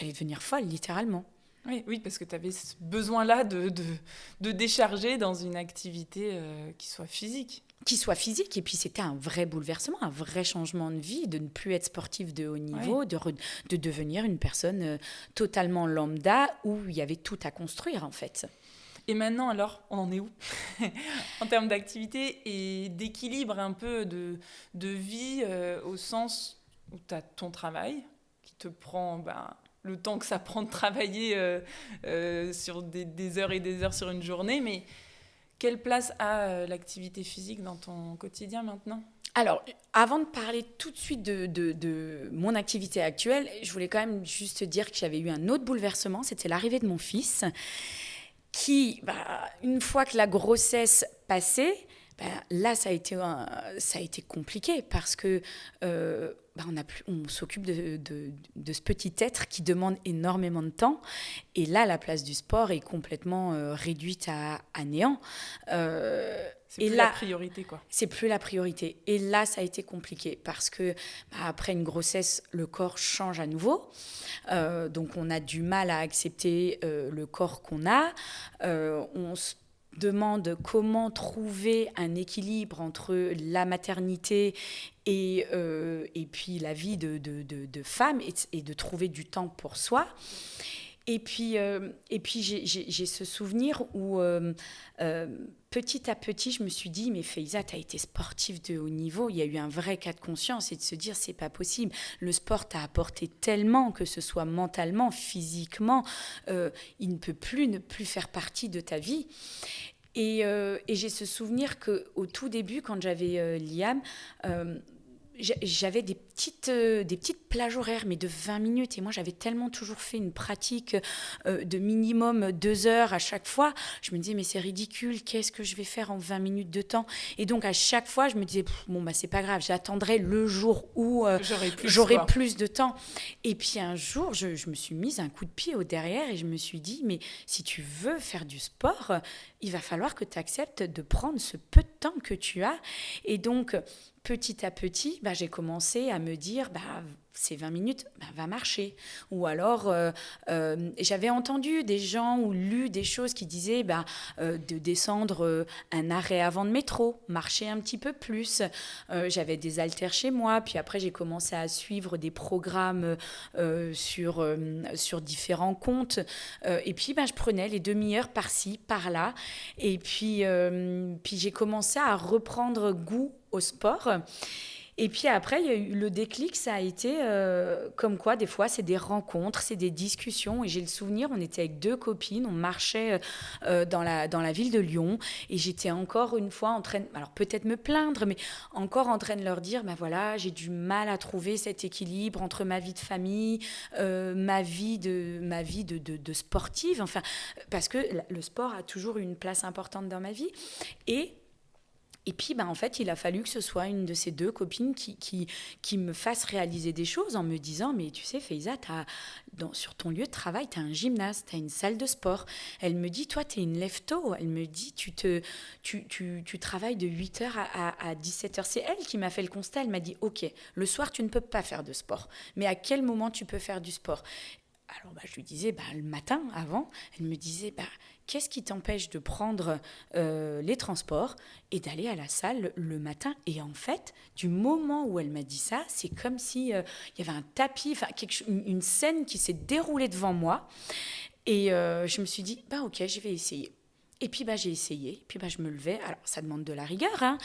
devenir folle, littéralement. Oui, parce que tu avais ce besoin-là de décharger dans une activité qui soit physique. Qui soit physique, et puis c'était un vrai bouleversement, un vrai changement de vie, de ne plus être sportif de haut niveau, de devenir une personne totalement lambda, où il y avait tout à construire en fait. Et maintenant alors, on en est où en termes d'activité et d'équilibre un peu de vie au sens où tu as ton travail qui te prend... le temps que ça prend de travailler sur des heures et des heures sur une journée, mais quelle place a l'activité physique dans ton quotidien maintenant ? Alors, avant de parler tout de suite de mon activité actuelle, je voulais quand même juste dire que j'avais eu un autre bouleversement, c'était l'arrivée de mon fils, qui, une fois que la grossesse passait, là, ça a été compliqué parce que on s'occupe de ce petit être qui demande énormément de temps. Et là, la place du sport est complètement réduite à néant. C'est plus la priorité, quoi. C'est plus la priorité. Et là, ça a été compliqué parce que après une grossesse, le corps change à nouveau. Donc, on a du mal à accepter le corps qu'on a. On se demande comment trouver un équilibre entre la maternité et puis la vie de femme et de trouver du temps pour soi. Et puis j'ai ce souvenir où petit à petit, je me suis dit, mais Faiza, tu as été sportive de haut niveau. Il y a eu un vrai cas de conscience et de se dire, c'est pas possible. Le sport t'a apporté tellement, que ce soit mentalement, physiquement, il ne peut plus ne plus faire partie de ta vie. Et j'ai ce souvenir qu'au tout début, quand j'avais Liam, j'avais des petites plages horaires, mais de 20 minutes. Et moi, j'avais tellement toujours fait une pratique de minimum 2 heures à chaque fois. Je me disais, mais c'est ridicule, qu'est-ce que je vais faire en 20 minutes de temps ? Et donc, à chaque fois, je me disais, c'est pas grave, j'attendrai le jour où j'aurai plus de temps. Et puis, un jour, je me suis mise un coup de pied au derrière et je me suis dit, mais si tu veux faire du sport, il va falloir que tu acceptes de prendre ce peu de temps que tu as. Et donc, petit à petit, j'ai commencé à me me dire, ces 20 minutes, va marcher. Ou alors, j'avais entendu des gens ou lu des choses qui disaient de descendre un arrêt avant de métro, marcher un petit peu plus. J'avais des haltères chez moi, puis après j'ai commencé à suivre des programmes sur différents comptes. Et puis je prenais les demi-heures par-ci, par-là. Et puis j'ai commencé à reprendre goût au sport. Et puis après, il y a eu le déclic, ça a été comme quoi, des fois, c'est des rencontres, c'est des discussions. Et j'ai le souvenir, on était avec 2 copines, on marchait dans la ville de Lyon. Et j'étais encore une fois en train, alors peut-être me plaindre, mais encore en train de leur dire, voilà, j'ai du mal à trouver cet équilibre entre ma vie de famille, ma vie de sportive. Enfin, parce que le sport a toujours eu une place importante dans ma vie. Et puis, en fait, il a fallu que ce soit une de ces 2 copines qui me fasse réaliser des choses en me disant, mais tu sais, Faiza, sur ton lieu de travail, tu as un gymnase, tu as une salle de sport. Elle me dit, toi, tu es une lève-tôt. Elle me dit, tu travailles de 8h à 17h. C'est elle qui m'a fait le constat. Elle m'a dit, OK, le soir, tu ne peux pas faire de sport. Mais à quel moment tu peux faire du sport ? Alors, je lui disais, le matin, avant. Elle me disait, qu'est-ce qui t'empêche de prendre les transports et d'aller à la salle le matin ? Et en fait, du moment où elle m'a dit ça, c'est comme si il y avait un tapis, une scène qui s'est déroulée devant moi. Et je me suis dit, OK, je vais essayer. Et puis, j'ai essayé. Et puis, je me levais. Alors, ça demande de la rigueur, hein,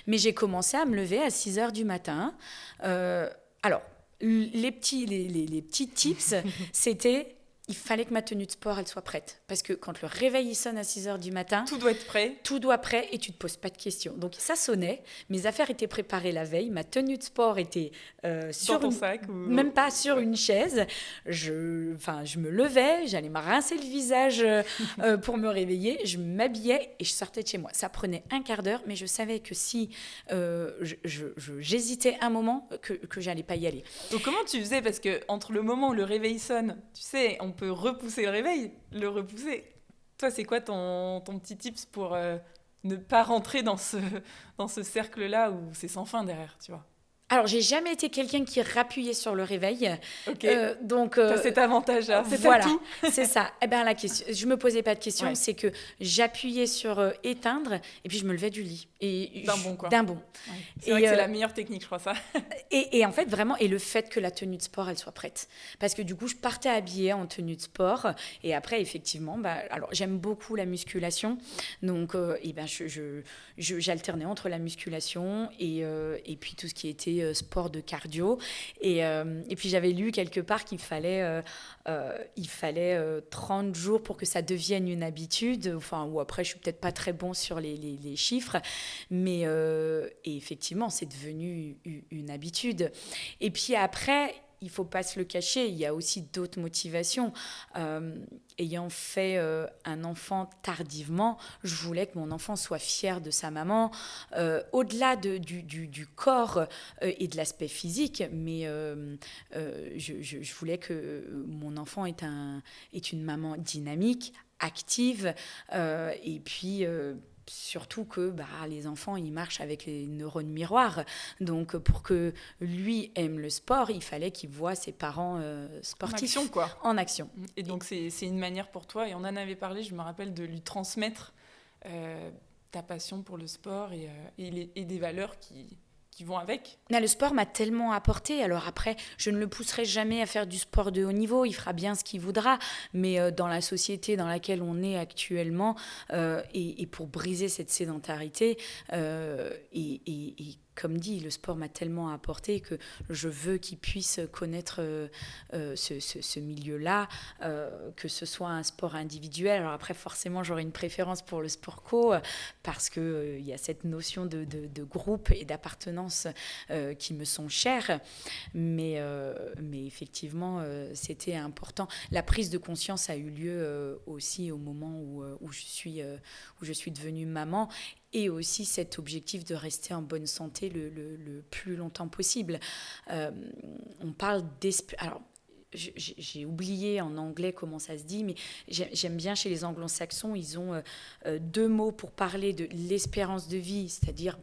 mais j'ai commencé à me lever à 6h du matin. Alors, les petits tips, c'était... Il fallait que ma tenue de sport, elle soit prête. Parce que quand le réveil il sonne à 6h du matin... Tout doit être prêt. Tout doit être prêt et tu ne te poses pas de questions. Donc ça sonnait, mes affaires étaient préparées la veille, ma tenue de sport était sur ton sac ou... même pas sur une chaise. Je me levais, j'allais me rincer le visage pour me réveiller, je m'habillais et je sortais de chez moi. Ça prenait un quart d'heure, mais je savais que si j'hésitais un moment, que j'allais pas y aller. Donc comment tu faisais ? Parce que entre le moment où le réveil sonne, tu sais, on peut repousser le réveil, le repousser. Toi, c'est quoi ton petit tips pour ne pas rentrer dans ce cercle-là où c'est sans fin derrière, tu vois ? Alors, j'ai jamais été quelqu'un qui rappuyait sur le réveil. Ok. Donc, t'as cet avantage-là. Voilà, c'est ça. La question, je me posais pas de questions. Ouais. C'est que j'appuyais sur éteindre et puis je me levais du lit. D'un bond, quoi. D'un bond. Ouais. C'est vrai que c'est la meilleure technique, je crois, ça. Et en fait, vraiment, et le fait que la tenue de sport, elle soit prête. Parce que du coup, je partais habillée en tenue de sport. Et après, effectivement, alors j'aime beaucoup la musculation. Donc, j'alternais entre la musculation et puis tout ce qui était sport de cardio. Et puis, j'avais lu quelque part qu'il fallait 30 jours pour que ça devienne une habitude. Enfin, ou après, je suis peut-être pas très bon sur les chiffres. Mais et effectivement, c'est devenu une habitude. Et puis après, il ne faut pas se le cacher, il y a aussi d'autres motivations. Ayant fait un enfant tardivement, je voulais que mon enfant soit fier de sa maman, au-delà du corps et de l'aspect physique, mais je voulais que mon enfant ait une maman dynamique, active, et puis... surtout que les enfants, ils marchent avec les neurones miroirs. Donc, pour que lui aime le sport, il fallait qu'il voie ses parents sportifs. En action, quoi. En action. Et donc, c'est une manière pour toi, et on en avait parlé, je me rappelle, de lui transmettre ta passion pour le sport et des valeurs qui vont avec. Le sport m'a tellement apporté. Alors après, je ne le pousserai jamais à faire du sport de haut niveau. Il fera bien ce qu'il voudra. Mais dans la société dans laquelle on est actuellement, et pour briser cette sédentarité, et comme dit, le sport m'a tellement apporté que je veux qu'il puisse connaître ce milieu-là, que ce soit un sport individuel. Alors après, forcément, j'aurais une préférence pour le sport co, parce qu'il y a cette notion de groupe et d'appartenance qui me sont chères. Mais effectivement, c'était important. La prise de conscience a eu lieu aussi au moment où je suis devenue maman. Et aussi cet objectif de rester en bonne santé le plus longtemps possible. On parle alors, j'ai oublié en anglais comment ça se dit, mais j'aime bien chez les anglo-saxons, ils ont 2 mots pour parler de l'espérance de vie, c'est-à-dire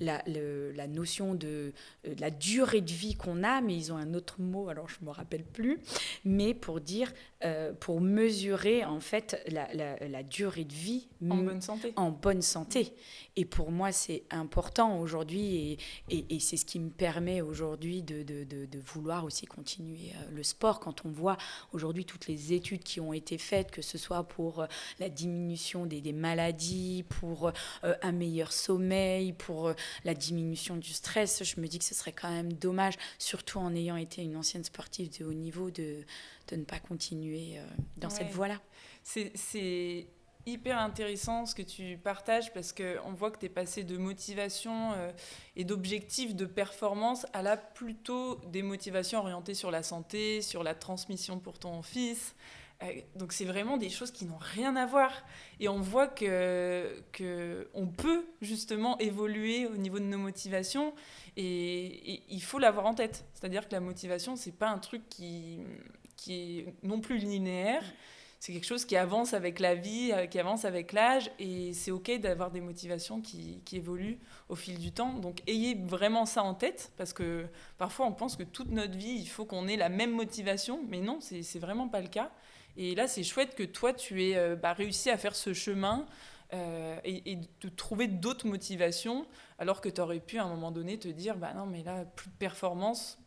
la notion de la durée de vie qu'on a, mais ils ont un autre mot, alors je ne me rappelle plus, mais pour dire, pour mesurer en fait la durée de vie En bonne santé. En bonne santé. Et pour moi, c'est important aujourd'hui, et c'est ce qui me permet aujourd'hui de vouloir aussi continuer le sport. Quand on voit aujourd'hui toutes les études qui ont été faites, que ce soit pour la diminution des maladies, pour un meilleur sommeil, pour la diminution du stress, je me dis que ce serait quand même dommage, surtout en ayant été une ancienne sportive de haut niveau, de ne pas continuer dans cette voie-là. C'est hyper intéressant ce que tu partages, parce qu'on voit que tu es passé de motivation et d'objectifs de performance à là plutôt des motivations orientées sur la santé, sur la transmission pour ton fils. Donc c'est vraiment des choses qui n'ont rien à voir. Et on voit que on peut justement évoluer au niveau de nos motivations, et il faut l'avoir en tête. C'est-à-dire que la motivation, c'est pas un truc qui est non plus linéaire. C'est quelque chose qui avance avec la vie, qui avance avec l'âge, et c'est OK d'avoir des motivations qui évoluent au fil du temps. Donc ayez vraiment ça en tête, parce que parfois on pense que toute notre vie, il faut qu'on ait la même motivation, mais non, c'est vraiment pas le cas. Et là, c'est chouette que toi, tu aies réussi à faire ce chemin et de trouver d'autres motivations, alors que tu aurais pu à un moment donné te dire non, mais là, plus de performance,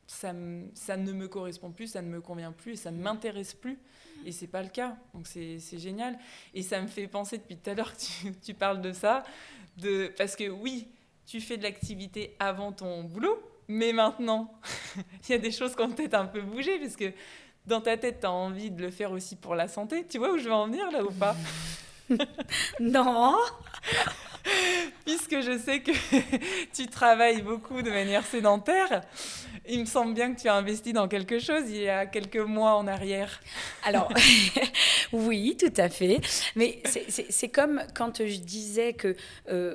ça ne me correspond plus, ça ne me convient plus, et ça ne m'intéresse plus. Et c'est pas le cas, donc c'est génial. Et ça me fait penser depuis tout à l'heure que tu parles de ça, parce que oui, tu fais de l'activité avant ton boulot, mais maintenant, il y a des choses qui ont peut-être un peu bougé, parce que dans ta tête, tu as envie de le faire aussi pour la santé. Tu vois où je veux en venir, là, ou pas? Non. Puisque je sais que tu travailles beaucoup de manière sédentaire, il me semble bien que tu as investi dans quelque chose il y a quelques mois en arrière. Alors, oui, tout à fait. Mais c'est comme quand je disais que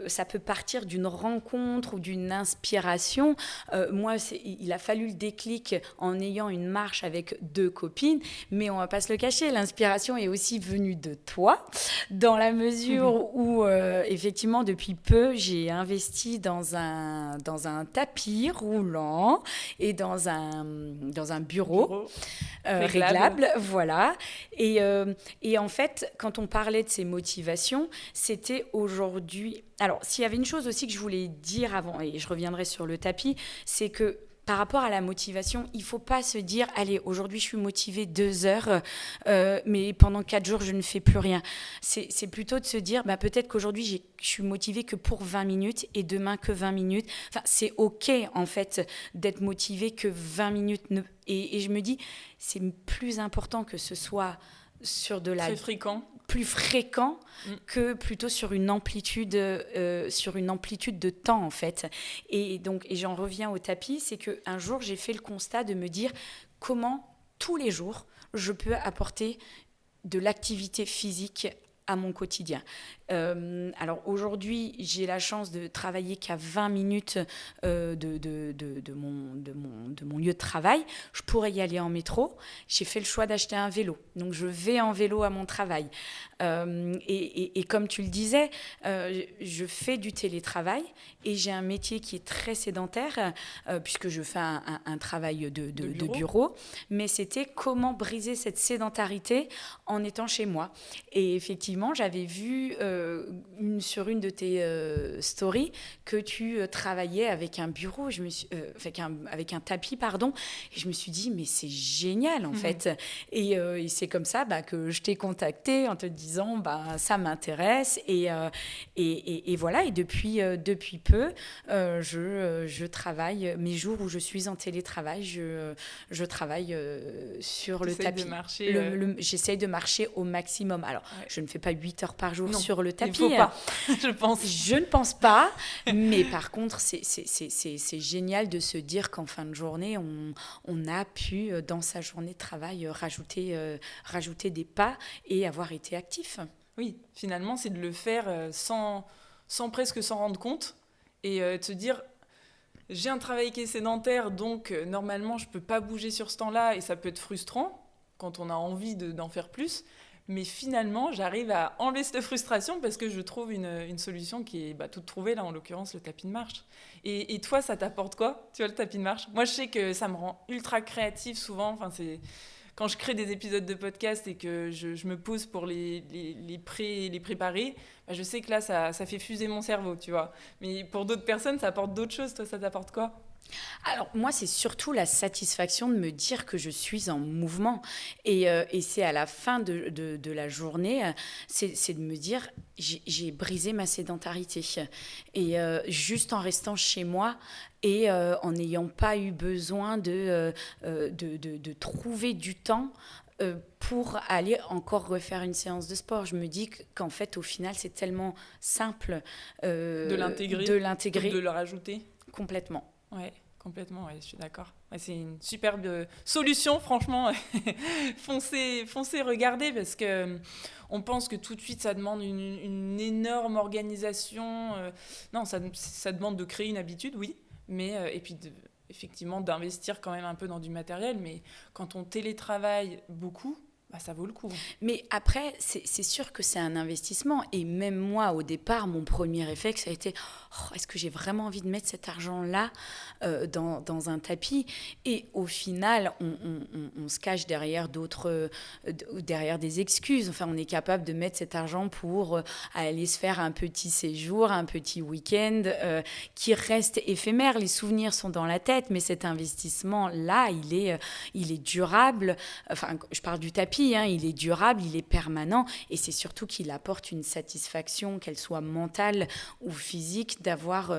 ça peut partir d'une rencontre ou d'une inspiration. Moi, il a fallu le déclic en ayant une marche avec 2 copines, mais on ne va pas se le cacher, l'inspiration est aussi venue de toi, dans la mesure où, effectivement, depuis peu, j'ai investi dans un tapis roulant et dans un bureau réglable. Voilà. Et en fait, quand on parlait de ces motivations, c'était aujourd'hui... Alors, s'il y avait une chose aussi que je voulais dire avant, et je reviendrai sur le tapis, c'est que par rapport à la motivation, il ne faut pas se dire « Allez, aujourd'hui, je suis motivée 2 heures, mais pendant 4 jours, je ne fais plus rien. » C'est plutôt de se dire peut-être qu'aujourd'hui, je suis motivée que pour 20 minutes et demain que 20 minutes. Enfin, c'est OK, en fait, d'être motivée que 20 minutes. Et je me dis, c'est plus important que ce soit sur de la... Très fréquent. Plus fréquent que plutôt sur une amplitude de temps, en fait. Et j'en reviens au tapis, c'est qu'un jour, j'ai fait le constat de me dire comment, tous les jours, je peux apporter de l'activité physique à mon quotidien. Alors aujourd'hui, j'ai la chance de travailler qu'à 20 minutes de mon lieu de travail. Je pourrais y aller en métro. J'ai fait le choix d'acheter un vélo. Donc je vais en vélo à mon travail. Et comme tu le disais, je fais du télétravail et j'ai un métier qui est très sédentaire puisque je fais un travail de bureau. Mais c'était comment briser cette sédentarité en étant chez moi. Et effectivement, j'avais vu sur une de tes stories que tu travaillais avec un bureau, avec un tapis, pardon. Et je me suis dit, mais c'est génial, en fait. Et c'est comme ça que je t'ai contactée en te disant, ça m'intéresse. Et voilà, et depuis peu, je travaille, mes jours où je suis en télétravail, je travaille sur le tapis. J'essaye de marcher au maximum. Alors, je ne fais pas 8 heures par jour sur le tapis. Il ne faut pas, je pense. Je ne pense pas, mais par contre, c'est génial de se dire qu'en fin de journée, on a pu, dans sa journée de travail, rajouter des pas et avoir été actif. Oui, finalement, c'est de le faire sans presque s'en rendre compte et de se dire... j'ai un travail qui est sédentaire, donc normalement, je ne peux pas bouger sur ce temps-là et ça peut être frustrant quand on a envie d'en faire plus. Mais finalement, j'arrive à enlever cette frustration parce que je trouve une solution qui est toute trouvée, là, en l'occurrence, le tapis de marche. Et toi, ça t'apporte quoi, tu vois, le tapis de marche? Moi, je sais que ça me rend ultra créative souvent. Enfin, quand je crée des épisodes de podcast et que je me pose pour les préparer, je sais que là, ça fait fuser mon cerveau, tu vois. Mais pour d'autres personnes, ça apporte d'autres choses. Toi, ça t'apporte quoi? Alors moi, c'est surtout la satisfaction de me dire que je suis en mouvement. Et c'est à la fin de la journée, c'est de me dire, j'ai brisé ma sédentarité. Et juste en restant chez moi et en n'ayant pas eu besoin de trouver du temps pour aller encore refaire une séance de sport. Je me dis qu'en fait, au final, c'est tellement simple De l'intégrer, de le rajouter. Complètement. Ouais, complètement, ouais, je suis d'accord. Ouais, c'est une superbe solution, franchement. foncez, regardez, parce que on pense que tout de suite, ça demande une énorme organisation. Non, ça demande de créer une habitude, oui, mais et puis effectivement d'investir quand même un peu dans du matériel. Mais quand on télétravaille beaucoup, ça vaut le coup. Mais après, c'est sûr que c'est un investissement. Et même moi, au départ, mon premier réflexe a été est-ce que j'ai vraiment envie de mettre cet argent-là dans un tapis? Et au final, on se cache derrière derrière des excuses. Enfin, on est capable de mettre cet argent pour aller se faire un petit séjour, un petit week-end qui reste éphémère. Les souvenirs sont dans la tête, mais cet investissement-là, il est durable. Enfin, je parle du tapis. Il est durable, il est permanent et c'est surtout qu'il apporte une satisfaction, qu'elle soit mentale ou physique, d'avoir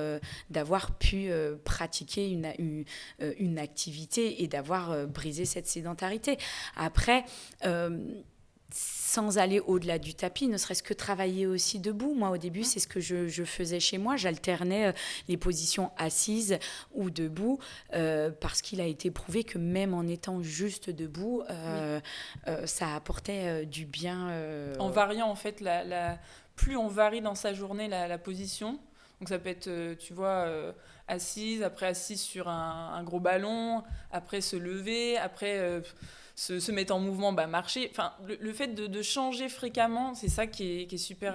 pu pratiquer une activité et d'avoir brisé cette sédentarité. Après, sans aller au-delà du tapis, ne serait-ce que travailler aussi debout. Moi, au début, c'est ce que je faisais chez moi. J'alternais les positions assises ou debout parce qu'il a été prouvé que même en étant juste debout, ça apportait du bien. En variant, en fait, plus on varie dans sa journée la position, donc ça peut être, tu vois, assise, après assise sur un gros ballon, après se lever, après... se mettre en mouvement, marcher. Enfin, le fait de changer fréquemment, c'est ça qui est super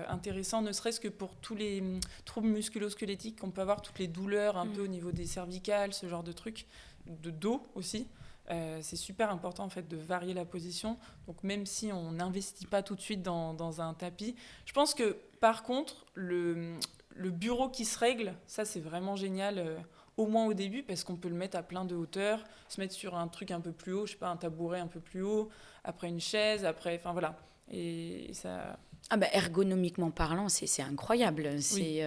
intéressant, ne serait-ce que pour tous les troubles musculo-squelettiques qu'on peut avoir, toutes les douleurs un peu au niveau des cervicales, ce genre de trucs, de dos aussi. C'est super important en fait de varier la position. Donc même si on n'investit pas tout de suite dans un tapis, je pense que par contre, le bureau qui se règle, ça c'est vraiment génial. Au moins au début, parce qu'on peut le mettre à plein de hauteur, se mettre sur un truc un peu plus haut, je sais pas, un tabouret un peu plus haut, après une chaise, après, enfin voilà. Et ça... ergonomiquement parlant, c'est incroyable. Oui.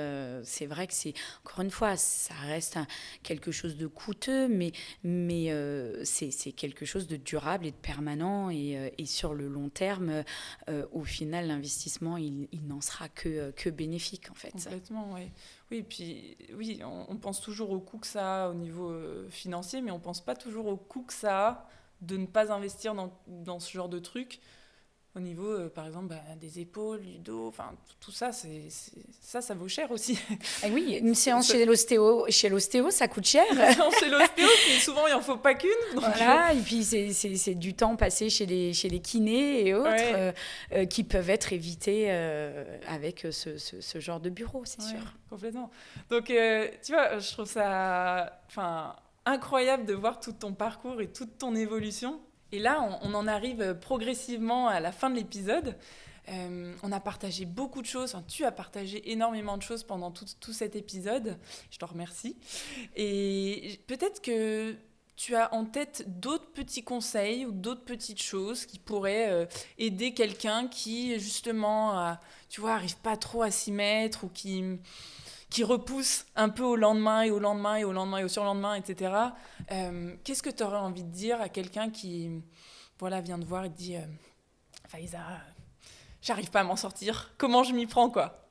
C'est vrai que c'est, encore une fois, ça reste quelque chose de coûteux, mais c'est quelque chose de durable et de permanent. Et sur le long terme, au final, l'investissement, il n'en sera que bénéfique, en fait. Complètement, oui. Oui, puis oui, on pense toujours au coût que ça a au niveau financier, mais on ne pense pas toujours au coût que ça a de ne pas investir dans ce genre de trucs. Au niveau, par exemple, des épaules, du dos, enfin, tout ça, ça vaut cher aussi. Ah oui, une séance chez l'ostéo, ça coûte cher. Une séance chez l'ostéo, puis souvent, il n'en faut pas qu'une. Voilà, et puis c'est du temps passé chez les kinés et autres qui peuvent être évités avec ce genre de bureau, c'est sûr. Complètement. Donc, tu vois, je trouve ça incroyable de voir tout ton parcours et toute ton évolution. Et là, on en arrive progressivement à la fin de l'épisode. On a partagé beaucoup de choses. Enfin, tu as partagé énormément de choses pendant tout cet épisode. Je t'en remercie. Et peut-être que tu as en tête d'autres petits conseils ou d'autres petites choses qui pourraient aider quelqu'un qui, justement, tu vois, arrive pas trop à s'y mettre ou qui repousse un peu au lendemain et au lendemain et au lendemain et au surlendemain, etc. Qu'est-ce que tu aurais envie de dire à quelqu'un qui vient te voir et te dit Faiza, j'arrive pas à m'en sortir, comment je m'y prends, quoi?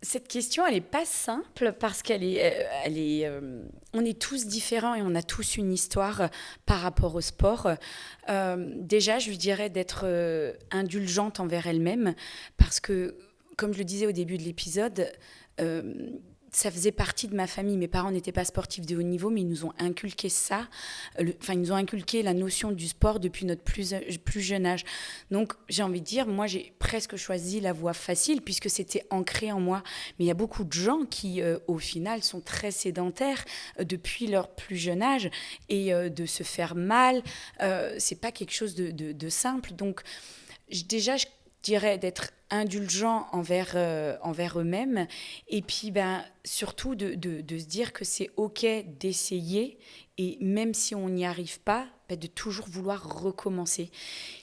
Cette question, elle n'est pas simple parce on est tous différents et on a tous une histoire par rapport au sport. Déjà, je lui dirais d'être indulgente envers elle-même parce que, comme je le disais au début de l'épisode, ça faisait partie de ma famille. Mes parents n'étaient pas sportifs de haut niveau, mais ils nous ont inculqué ça. Ils nous ont inculqué la notion du sport depuis notre plus jeune âge. Donc, j'ai envie de dire, moi, j'ai presque choisi la voie facile puisque c'était ancré en moi. Mais il y a beaucoup de gens qui, au final, sont très sédentaires depuis leur plus jeune âge. Et de se faire mal, c'est pas quelque chose de simple. Donc, déjà, je dirais d'être indulgents envers eux-mêmes et puis surtout de se dire que c'est OK d'essayer et même si on n'y arrive pas, de toujours vouloir recommencer.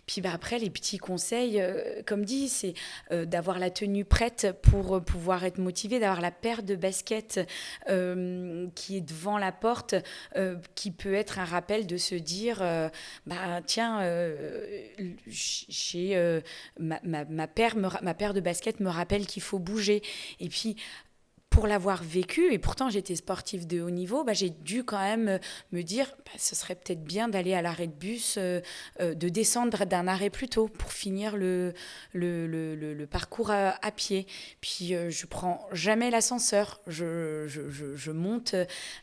Puis après, les petits conseils, comme dit, c'est d'avoir la tenue prête pour pouvoir être motivé, d'avoir la paire de baskets qui est devant la porte, qui peut être un rappel de se dire, tiens, ma paire de baskets me rappelle qu'il faut bouger. Et puis, pour l'avoir vécu, et pourtant j'étais sportive de haut niveau, j'ai dû quand même me dire ce serait peut-être bien d'aller à l'arrêt de bus, de descendre d'un arrêt plus tôt pour finir le parcours à pied. Puis je prends jamais l'ascenseur, je monte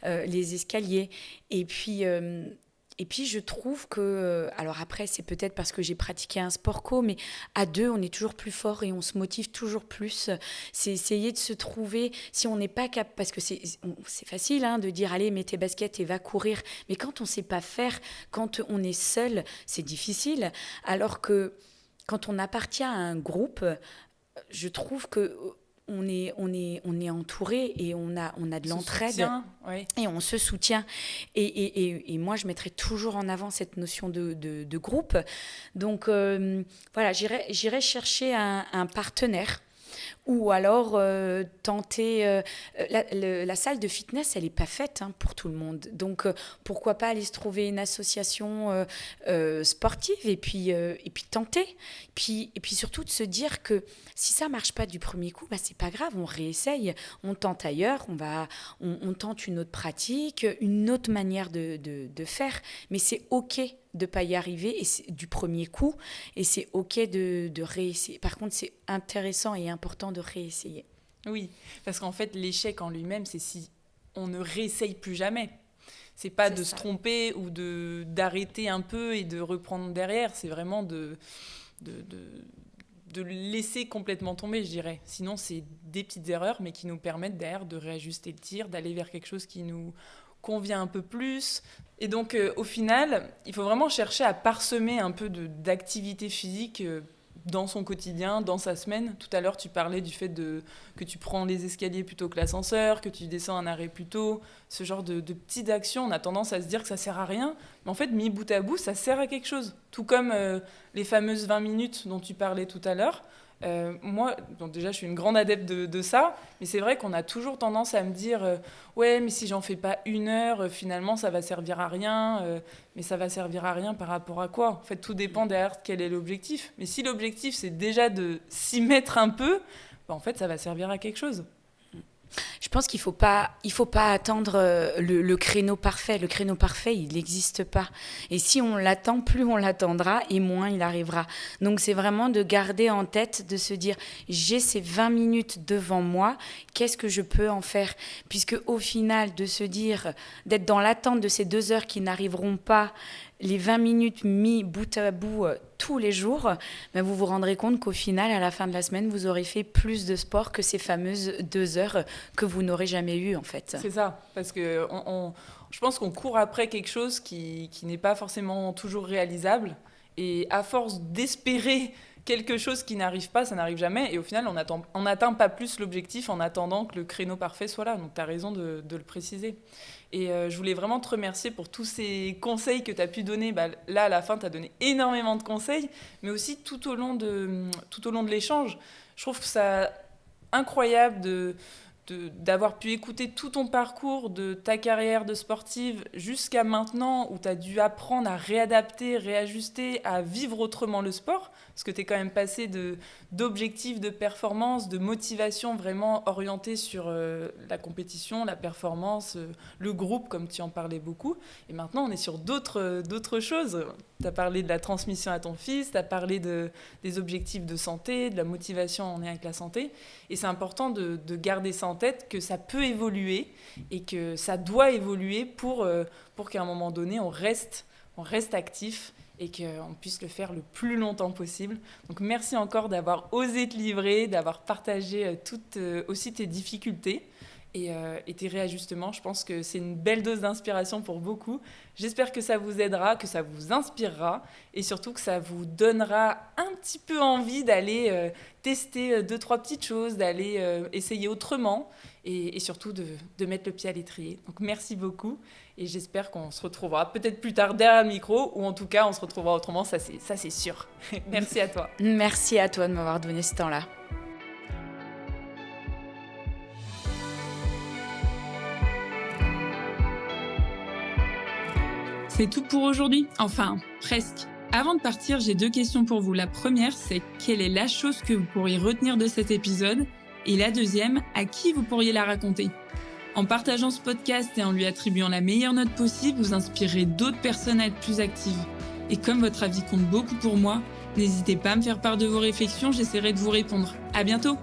les escaliers. Et puis, je trouve que... alors après, c'est peut-être parce que j'ai pratiqué un sport co, mais à deux, on est toujours plus fort et on se motive toujours plus. C'est essayer de se trouver, si on n'est pas capable... Parce que c'est facile de dire, allez, mets tes baskets et va courir. Mais quand on ne sait pas faire, quand on est seul, c'est difficile. Alors que quand on appartient à un groupe, je trouve que... On est entouré et on a de l'entraide oui. Et on se soutient. Et moi, je mettrais toujours en avant cette notion de groupe. Donc, voilà, j'irais chercher un partenaire. Ou alors tenter... la salle de fitness, elle n'est pas faite pour tout le monde. Donc, pourquoi pas aller se trouver une association sportive et puis tenter. Et puis surtout de se dire que si ça ne marche pas du premier coup, c'est pas grave, on réessaye, on tente ailleurs, on tente une autre pratique, une autre manière de faire. Mais c'est OK de ne pas y arriver et du premier coup et c'est OK de réessayer. Par contre, c'est intéressant et important de réessayer. Oui, parce qu'en fait, l'échec en lui-même, c'est si on ne réessaye plus jamais. C'est pas de se tromper ou d'arrêter un peu et de reprendre derrière. C'est vraiment de laisser complètement tomber, je dirais. Sinon, c'est des petites erreurs, mais qui nous permettent derrière de réajuster le tir, d'aller vers quelque chose qui nous convient un peu plus. Et donc, au final, il faut vraiment chercher à parsemer un peu d'activité physique dans son quotidien, dans sa semaine. Tout à l'heure, tu parlais du fait que tu prends les escaliers plutôt que l'ascenseur, que tu descends un arrêt plus tôt. Ce genre de petites actions, on a tendance à se dire que ça sert à rien. Mais en fait, mis bout à bout, ça sert à quelque chose. Tout comme les fameuses 20 minutes dont tu parlais tout à l'heure. Moi, donc déjà, je suis une grande adepte de ça, mais c'est vrai qu'on a toujours tendance à me dire ouais, mais si j'en fais pas 1 heure, finalement, ça va servir à rien. Mais ça va servir à rien par rapport à quoi ? En fait, tout dépend derrière quel est l'objectif. Mais si l'objectif, c'est déjà de s'y mettre un peu, en fait, ça va servir à quelque chose. Je pense qu'il faut pas attendre le créneau parfait. Le créneau parfait, il n'existe pas. Et si on l'attend, plus on l'attendra et moins il arrivera. Donc, c'est vraiment de garder en tête, de se dire, j'ai ces 20 minutes devant moi, qu'est-ce que je peux en faire ? Puisque au final, de se dire, d'être dans l'attente de ces 2 heures qui n'arriveront pas, les 20 minutes mis bout à bout tous les jours, vous vous rendrez compte qu'au final, à la fin de la semaine, vous aurez fait plus de sport que ces fameuses 2 heures que vous n'aurez jamais eues, en fait. C'est ça, parce que je pense qu'on court après quelque chose qui n'est pas forcément toujours réalisable. Et à force d'espérer quelque chose qui n'arrive pas, ça n'arrive jamais. Et au final, on n'atteint pas plus l'objectif en attendant que le créneau parfait soit là. Donc, tu as raison de le préciser. Et je voulais vraiment te remercier pour tous ces conseils que tu as pu donner. Là, à la fin, tu as donné énormément de conseils, mais aussi tout au long de l'échange. Je trouve que c'est incroyable d'avoir pu écouter tout ton parcours, de ta carrière de sportive jusqu'à maintenant, où tu as dû apprendre à réadapter, réajuster, à vivre autrement le sport, parce que tu es quand même passé d'objectifs de performance, de motivation vraiment orientée sur la compétition, la performance, le groupe, comme tu en parlais beaucoup. Et maintenant, on est sur d'autres choses. Tu as parlé de la transmission à ton fils, tu as parlé des objectifs de santé, de la motivation en lien avec la santé. Et c'est important de garder ça en tête tête que ça peut évoluer et que ça doit évoluer pour qu'à un moment donné, on reste actif et qu'on puisse le faire le plus longtemps possible. Donc merci encore d'avoir osé te livrer, d'avoir partagé toutes aussi tes difficultés et tes réajustements. Je pense que c'est une belle dose d'inspiration pour beaucoup. J'espère que ça vous aidera, que ça vous inspirera et surtout que ça vous donnera un petit peu envie d'aller tester 2-3 petites choses, d'aller essayer autrement et surtout de mettre le pied à l'étrier. Donc merci beaucoup et j'espère qu'on se retrouvera peut-être plus tard derrière le micro ou en tout cas on se retrouvera autrement, ça c'est sûr. Merci à toi. Merci à toi de m'avoir donné ce temps-là. C'est tout pour aujourd'hui, enfin, presque. Avant de partir, j'ai 2 questions pour vous. La première, c'est quelle est la chose que vous pourriez retenir de cet épisode ? Et la deuxième, à qui vous pourriez la raconter ? En partageant ce podcast et en lui attribuant la meilleure note possible, vous inspirerez d'autres personnes à être plus actives. Et comme votre avis compte beaucoup pour moi, n'hésitez pas à me faire part de vos réflexions, j'essaierai de vous répondre. À bientôt !